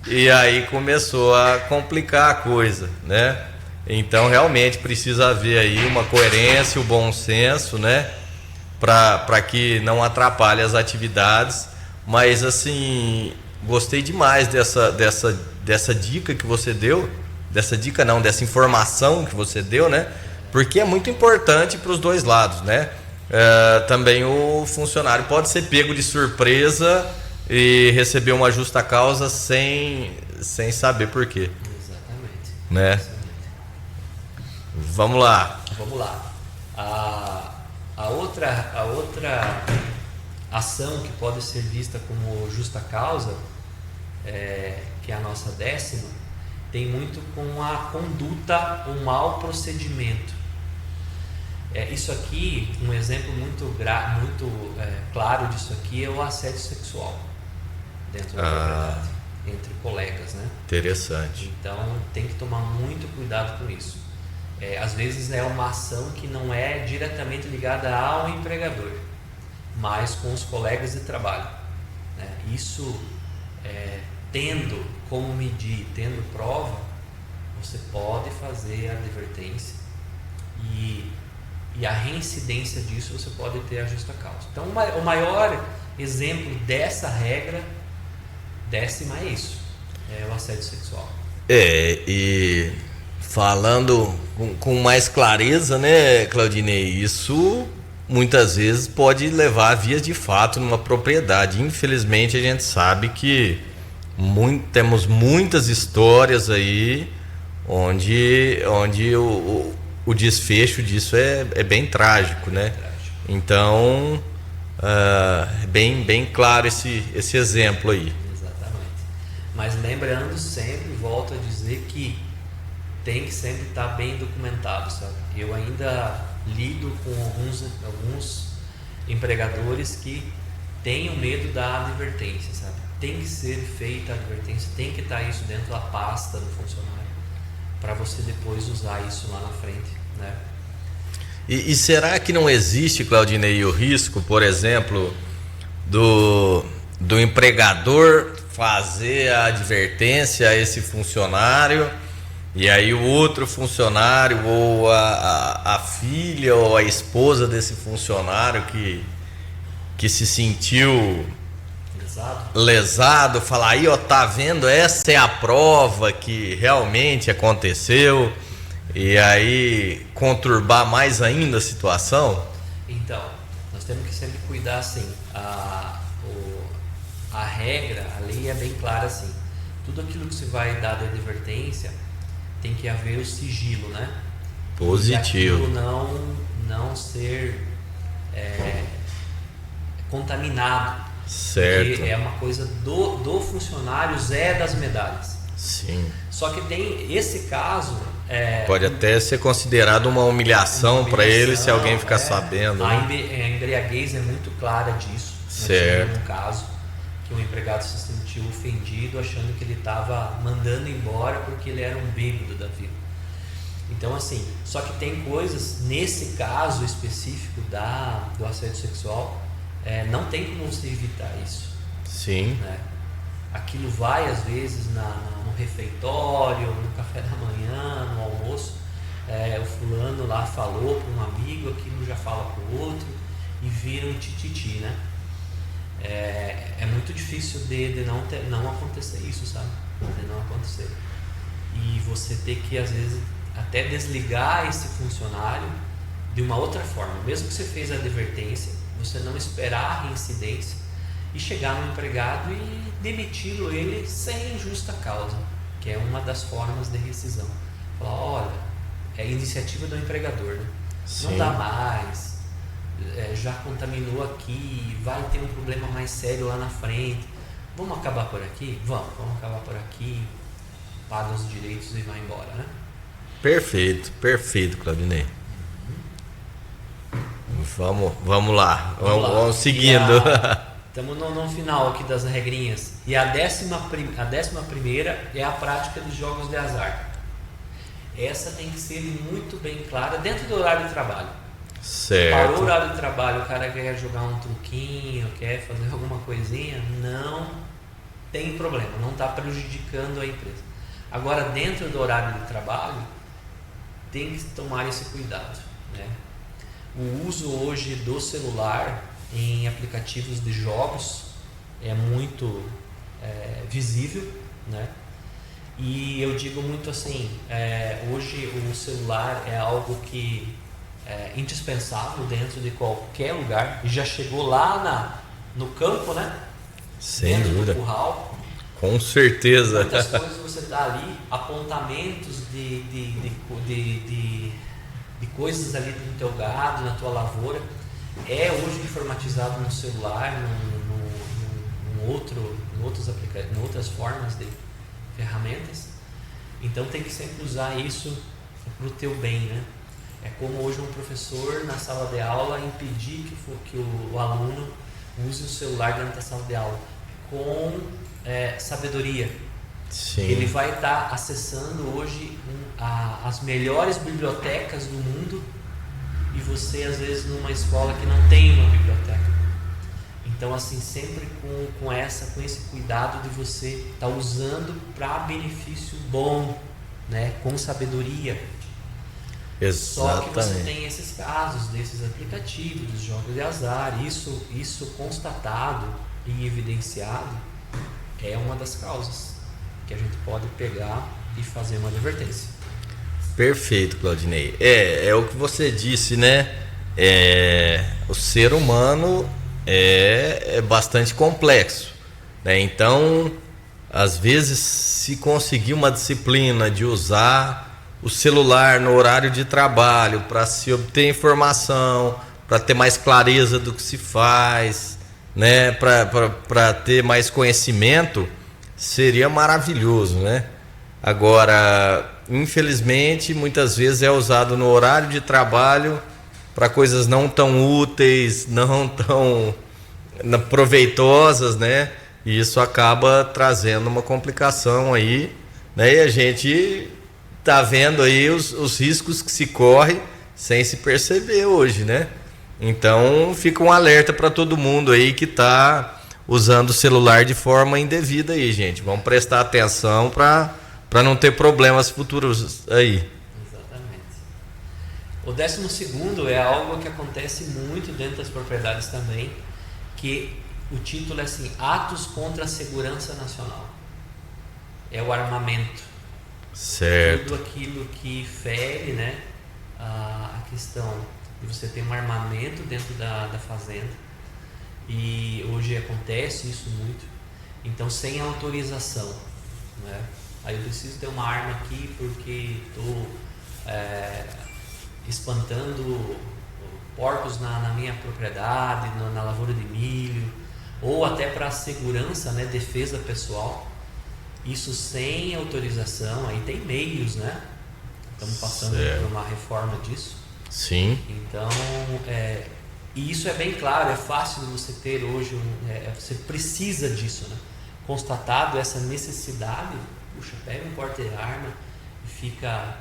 [SPEAKER 1] e aí começou a complicar a coisa, né? Então realmente precisa haver aí uma coerência, o bom senso, né? Para que não atrapalhe as atividades. Mas assim, gostei demais dessa dica que você deu, dessa informação que você deu, né? Porque é muito importante para os dois lados, né? também o funcionário pode ser pego de surpresa e receber uma justa causa sem saber por quê.
[SPEAKER 2] Exatamente.
[SPEAKER 1] Né?
[SPEAKER 2] Exatamente.
[SPEAKER 1] Vamos lá.
[SPEAKER 2] Vamos lá. A outra ação que pode ser vista como justa causa, que é a nossa 10ª, tem muito com a conduta, o mau procedimento. Isso aqui, um exemplo muito claro disso aqui é o assédio sexual dentro da propriedade, entre colegas, né?
[SPEAKER 1] Interessante.
[SPEAKER 2] Então tem que tomar muito cuidado com isso. Às vezes é uma ação que não é diretamente ligada ao empregador, mas com os colegas de trabalho, né? Isso, tendo como medir, tendo prova, você pode fazer a advertência e a reincidência disso você pode ter a justa causa. Então o maior exemplo dessa regra 10ª é isso, é o assédio sexual.
[SPEAKER 1] E falando com mais clareza, né, Claudinei, isso muitas vezes pode levar a vias de fato numa propriedade. Infelizmente a gente sabe que temos muitas histórias aí onde o desfecho disso é bem trágico, né? Então é bem claro esse exemplo aí.
[SPEAKER 2] Exatamente. Mas lembrando sempre, volto a dizer que tem que sempre estar bem documentado, sabe? Eu ainda lido com alguns empregadores que têm o medo da advertência, sabe? Tem que ser feita a advertência, tem que estar isso dentro da pasta do funcionário para você depois usar isso lá na frente, né?
[SPEAKER 1] E será que não existe, Claudinei, o risco, por exemplo, do empregador fazer a advertência a esse funcionário e aí o outro funcionário ou a filha ou a esposa desse funcionário que se sentiu lesado, falar aí, ó, tá vendo, essa é a prova que realmente aconteceu, e aí conturbar mais ainda a situação?
[SPEAKER 2] Então, nós temos que sempre cuidar assim, a regra, a lei é bem clara assim, tudo aquilo que se vai dar de advertência tem que haver o sigilo, né?
[SPEAKER 1] Positivo.
[SPEAKER 2] E aquilo não ser contaminado.
[SPEAKER 1] Certo.
[SPEAKER 2] Porque é uma coisa do funcionário Zé das medalhas.
[SPEAKER 1] Sim.
[SPEAKER 2] Só que tem esse caso.
[SPEAKER 1] Pode até ser considerado uma humilhação para ele se alguém ficar sabendo.
[SPEAKER 2] A
[SPEAKER 1] Né?
[SPEAKER 2] embriaguez é muito clara disso.
[SPEAKER 1] Certo.
[SPEAKER 2] Nós tivemos um caso que um empregado se sentiu ofendido achando que ele estava mandando embora porque ele era um bêbado da vida. Então assim, só que tem coisas, nesse caso específico do assédio sexual, não tem como você evitar isso.
[SPEAKER 1] Sim.
[SPEAKER 2] Né? Aquilo vai às vezes no refeitório, no café da manhã, no almoço, o fulano lá falou para um amigo, aquilo já fala para o outro e vira um tititi, né? É muito difícil de não acontecer isso, sabe? De não acontecer. E você ter que às vezes até desligar esse funcionário de uma outra forma. Mesmo que você fez a advertência, você não esperar a reincidência e chegar no empregado e demiti-lo ele sem justa causa, que é uma das formas de rescisão. Falar, olha, é iniciativa do empregador, né? Não dá mais, já contaminou aqui, vai ter um problema mais sério lá na frente, vamos acabar por aqui? Vamos acabar por aqui, paga os direitos e vai embora, né?
[SPEAKER 1] Perfeito, Claudinei. Vamos lá, vamos seguindo.
[SPEAKER 2] Estamos no final aqui das regrinhas. E a 11ª é a prática dos jogos de azar. Essa tem que ser muito bem clara dentro do horário de trabalho.
[SPEAKER 1] Certo.
[SPEAKER 2] Parou o horário de trabalho, o cara quer jogar um truquinho, quer fazer alguma coisinha, não tem problema, não está prejudicando a empresa. Agora, dentro do horário de trabalho, tem que tomar esse cuidado, né? O uso hoje do celular em aplicativos de jogos é muito visível, né? E eu digo muito assim, hoje o celular é algo que indispensável dentro de qualquer lugar. E já chegou lá no campo, né?
[SPEAKER 1] Sem
[SPEAKER 2] dentro
[SPEAKER 1] dúvida.
[SPEAKER 2] do curral.
[SPEAKER 1] Com certeza.
[SPEAKER 2] Muitas coisas você dá ali, apontamentos de coisas ali no teu gado, na tua lavoura. É hoje informatizado no celular, em outras formas de ferramentas. Então tem que sempre usar isso para o teu bem, né? É como hoje um professor na sala de aula impedir que o aluno use o celular dentro da sala de aula com sabedoria.
[SPEAKER 1] Sim.
[SPEAKER 2] Ele vai estar acessando hoje as melhores bibliotecas do mundo e você às vezes numa escola que não tem uma biblioteca. Então assim, sempre com esse cuidado de você estar usando para benefício bom, né? Com sabedoria.
[SPEAKER 1] Exatamente.
[SPEAKER 2] Só que você tem esses casos desses aplicativos, dos jogos de azar, isso constatado e evidenciado é uma das causas que a gente pode pegar e fazer uma advertência.
[SPEAKER 1] Perfeito, Claudinei. É o que você disse, né? O ser humano é bastante complexo, né? Então, às vezes, se conseguir uma disciplina de usar o celular no horário de trabalho para se obter informação, para ter mais clareza do que se faz, né? Para ter mais conhecimento, seria maravilhoso, né? Agora, infelizmente, muitas vezes é usado no horário de trabalho para coisas não tão úteis, não tão proveitosas, né? E isso acaba trazendo uma complicação aí, né? E a gente tá vendo aí os riscos que se corre sem se perceber hoje, né? Então fica um alerta para todo mundo aí que tá usando o celular de forma indevida aí, gente. Vamos prestar atenção para não ter problemas futuros aí.
[SPEAKER 2] Exatamente. O 12º é algo que acontece muito dentro das propriedades também, que o título é assim: Atos contra a Segurança Nacional. É o armamento.
[SPEAKER 1] Certo.
[SPEAKER 2] Tudo aquilo que fere, né, a questão de você ter um armamento dentro da fazenda. E hoje acontece isso muito. Então, sem autorização, né? Aí eu preciso ter uma arma aqui porque estou espantando porcos na minha propriedade, na lavoura de milho, ou até para segurança, né, defesa pessoal. Isso sem autorização, aí tem meios, né? Estamos passando por uma reforma disso.
[SPEAKER 1] Sim.
[SPEAKER 2] Então, e isso é bem claro, é fácil de você ter hoje, você precisa disso, né? Constatado essa necessidade, puxa, pega um porte-arma e fica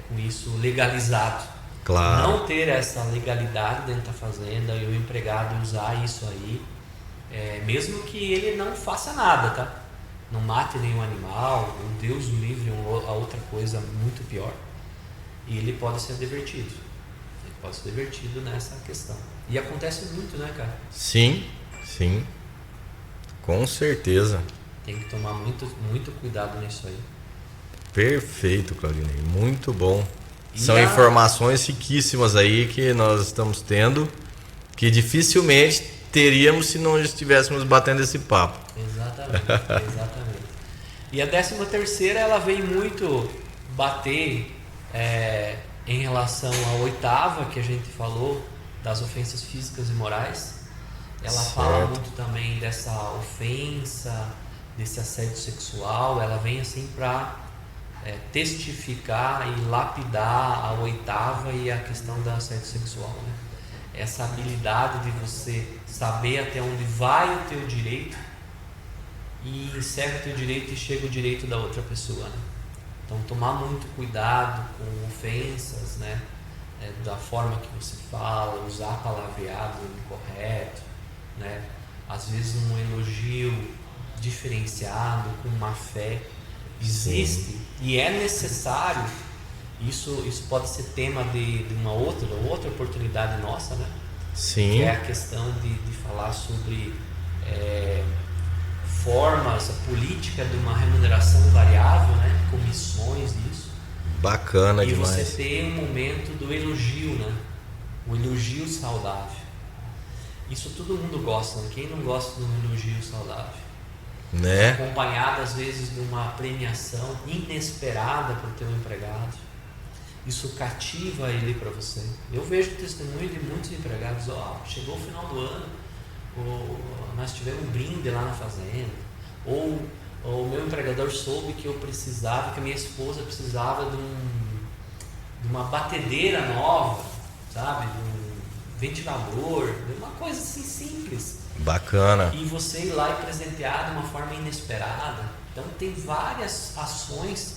[SPEAKER 2] com isso legalizado.
[SPEAKER 1] Claro.
[SPEAKER 2] Não ter essa legalidade dentro da fazenda e o empregado usar isso aí, mesmo que ele não faça nada, tá? Não mate nenhum animal, ou Deus o livre, a outra coisa muito pior, e ele pode ser advertido. Ele pode ser advertido nessa questão. E acontece muito, né, cara?
[SPEAKER 1] Sim, sim. Com certeza.
[SPEAKER 2] Tem que tomar muito, muito cuidado nisso aí.
[SPEAKER 1] Perfeito, Claudinei. Muito bom.
[SPEAKER 2] E
[SPEAKER 1] São informações riquíssimas aí que nós estamos tendo, que dificilmente teríamos se não estivéssemos batendo esse papo.
[SPEAKER 2] Exatamente, exatamente. E a 13ª, ela vem muito bater em relação à 8ª que a gente falou, das ofensas físicas e morais. Ela fala muito também dessa ofensa, desse assédio sexual. Ela vem assim para testificar e lapidar a 8ª e a questão do assédio sexual, né? Essa habilidade de você saber até onde vai o teu direito e encerra o teu direito e chega o direito da outra pessoa, né? Então tomar muito cuidado com ofensas, né? Da forma que você fala, usar palavreado incorreto, né? Às vezes um elogio diferenciado, com má fé, existe. Sim. E é necessário. Isso pode ser tema de uma outra oportunidade nossa, né?
[SPEAKER 1] Sim.
[SPEAKER 2] Que é a questão de falar sobre formas, a política de uma remuneração variável, né? Comissões disso.
[SPEAKER 1] Bacana
[SPEAKER 2] e
[SPEAKER 1] demais.
[SPEAKER 2] você ter um momento do elogio, né? O elogio saudável. Isso todo mundo gosta, né? Quem não gosta de um elogio saudável?
[SPEAKER 1] Né?
[SPEAKER 2] Acompanhado às vezes de uma premiação inesperada para o teu empregado. Isso cativa ele para você. Eu vejo testemunho de muitos empregados. Chegou o final do ano, nós tivemos um brinde lá na fazenda, ou o meu empregador soube que eu precisava, que a minha esposa precisava de uma batedeira nova, sabe, de um ventilador, de uma coisa assim simples.
[SPEAKER 1] Bacana.
[SPEAKER 2] E você ir lá e presentear de uma forma inesperada. Então tem várias ações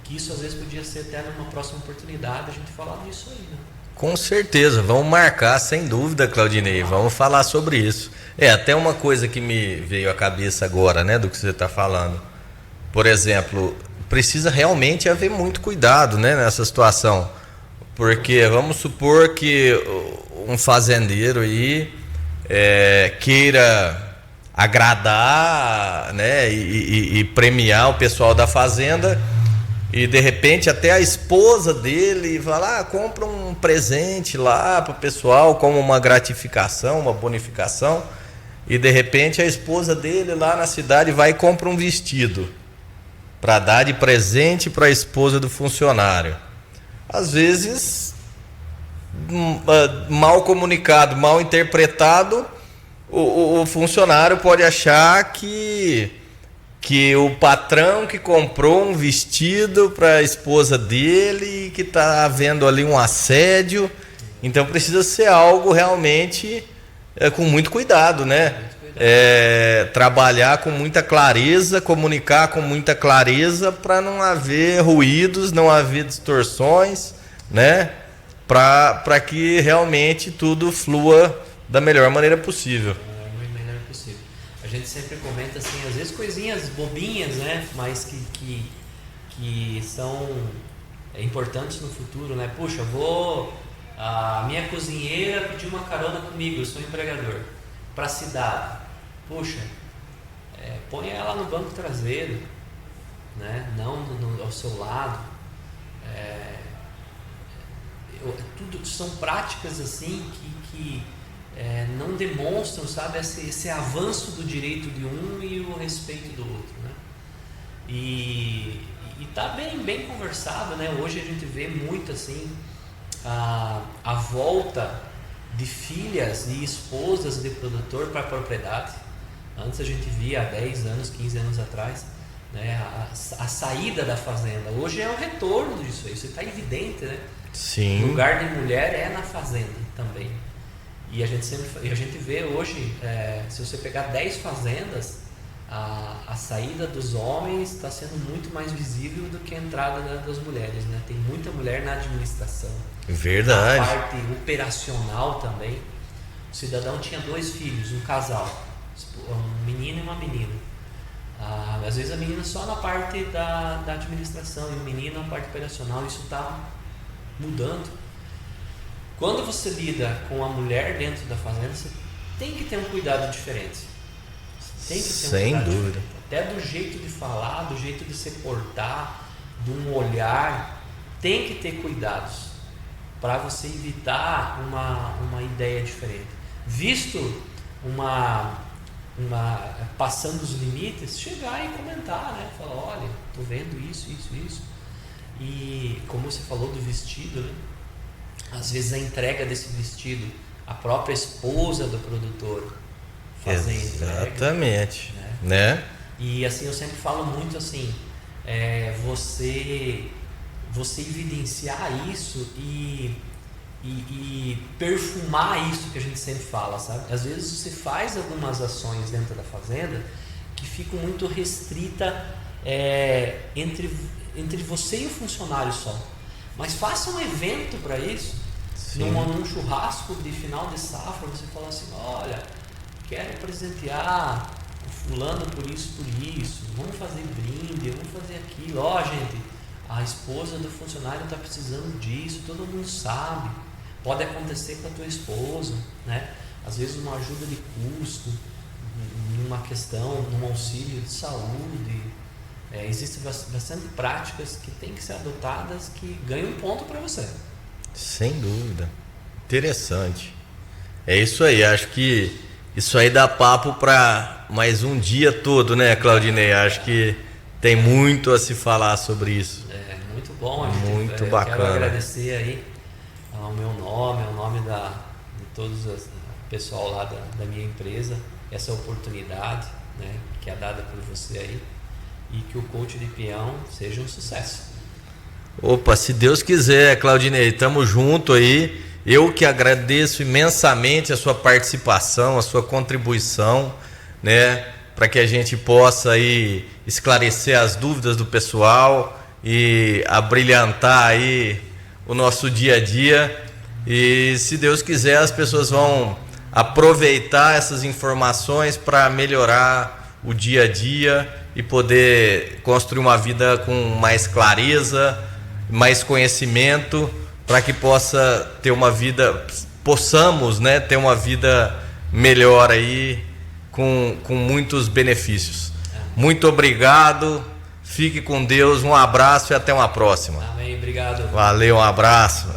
[SPEAKER 2] que isso às vezes podia ser até numa próxima oportunidade a gente falar disso aí, né?
[SPEAKER 1] Com certeza, vamos marcar, sem dúvida, Claudinei, vamos falar sobre isso. Até uma coisa que me veio à cabeça agora, né, do que você está falando. Por exemplo, precisa realmente haver muito cuidado, né, nessa situação. Porque vamos supor que um fazendeiro aí queira agradar, né, e premiar o pessoal da fazenda, e de repente até a esposa dele vai lá, compra um presente lá para o pessoal como uma gratificação, uma bonificação, e de repente a esposa dele lá na cidade vai e compra um vestido para dar de presente para a esposa do funcionário. Às vezes, mal comunicado, mal interpretado, o funcionário pode achar que o patrão que comprou um vestido para a esposa dele, que está havendo ali um assédio. Então precisa ser algo realmente com muito cuidado, né? Trabalhar com muita clareza, comunicar com muita clareza para não haver ruídos, não haver distorções, né? Para que realmente tudo flua da melhor maneira possível.
[SPEAKER 2] A gente sempre comenta assim, às vezes coisinhas bobinhas, né? Mas que são importantes no futuro, né? Puxa, a minha cozinheira pediu uma carona comigo, eu sou empregador, para a cidade. Puxa, põe ela no banco traseiro, né? Não ao seu lado. Tudo são práticas assim que não demonstram, sabe, esse avanço do direito de um e o respeito do outro, né? E tá bem conversado, né? Hoje a gente vê muito assim a volta de filhas e esposas de produtor para a propriedade. Antes a gente via há 10 anos, 15 anos atrás, né, a saída da fazenda. Hoje é o retorno disso aí, isso está evidente, né?
[SPEAKER 1] Sim.
[SPEAKER 2] O lugar de mulher é na fazenda também. E a gente vê hoje, se você pegar 10 fazendas, a saída dos homens está sendo muito mais visível do que a entrada das mulheres, né? Tem muita mulher na administração.
[SPEAKER 1] Verdade.
[SPEAKER 2] Na parte operacional também. O cidadão tinha 2 filhos, um casal, um menino e uma menina. Às vezes a menina só na parte da administração e o menino na parte operacional. Isso está mudando. Quando você lida com a mulher dentro da fazenda, você tem que ter um cuidado diferente. Tem que ter
[SPEAKER 1] Sem dúvida.
[SPEAKER 2] Diferente. Até do jeito de falar, do jeito de se portar, de um olhar, tem que ter cuidados para você evitar uma ideia diferente. Visto passando os limites, chegar e comentar, né? Falar, olha, tô vendo isso. E como você falou do vestido, né? Às vezes a entrega desse vestido, a própria esposa do produtor faz a entrega.
[SPEAKER 1] Exatamente. Né?
[SPEAKER 2] E assim, eu sempre falo muito assim, você evidenciar isso e perfumar isso que a gente sempre fala, sabe? Às vezes você faz algumas ações dentro da fazenda que ficam muito restrita entre você e o funcionário só. Mas faça um evento para isso. Num churrasco de final de safra, você fala assim, olha, quero presentear o fulano por isso, vamos fazer brinde, vamos fazer aquilo. Gente, a esposa do funcionário está precisando disso, todo mundo sabe, pode acontecer com a tua esposa, né? Às vezes uma ajuda de custo, numa questão, num auxílio de saúde, existem bastante práticas que têm que ser adotadas que ganham um ponto para você.
[SPEAKER 1] Sem dúvida. Interessante. É isso aí, acho que isso aí dá papo para mais um dia todo, né, Claudinei? Acho que tem muito a se falar sobre isso.
[SPEAKER 2] Muito bom.
[SPEAKER 1] Muito bacana.
[SPEAKER 2] Quero agradecer aí ao meu nome, ao nome de todos o pessoal lá da minha empresa, essa oportunidade, né, que é dada por você aí, e que o coach de peão seja um sucesso.
[SPEAKER 1] Opa, se Deus quiser, Claudinei, tamo junto aí. Eu que agradeço imensamente a sua participação, a sua contribuição, né, para que a gente possa aí esclarecer as dúvidas do pessoal e abrilhantar aí o nosso dia a dia. E se Deus quiser, as pessoas vão aproveitar essas informações para melhorar o dia a dia e poder construir uma vida com mais clareza, mais conhecimento, para que possamos, né, ter uma vida melhor aí, com muitos benefícios. Muito obrigado, fique com Deus, um abraço e até uma próxima.
[SPEAKER 2] Amém, obrigado.
[SPEAKER 1] Valeu, um abraço.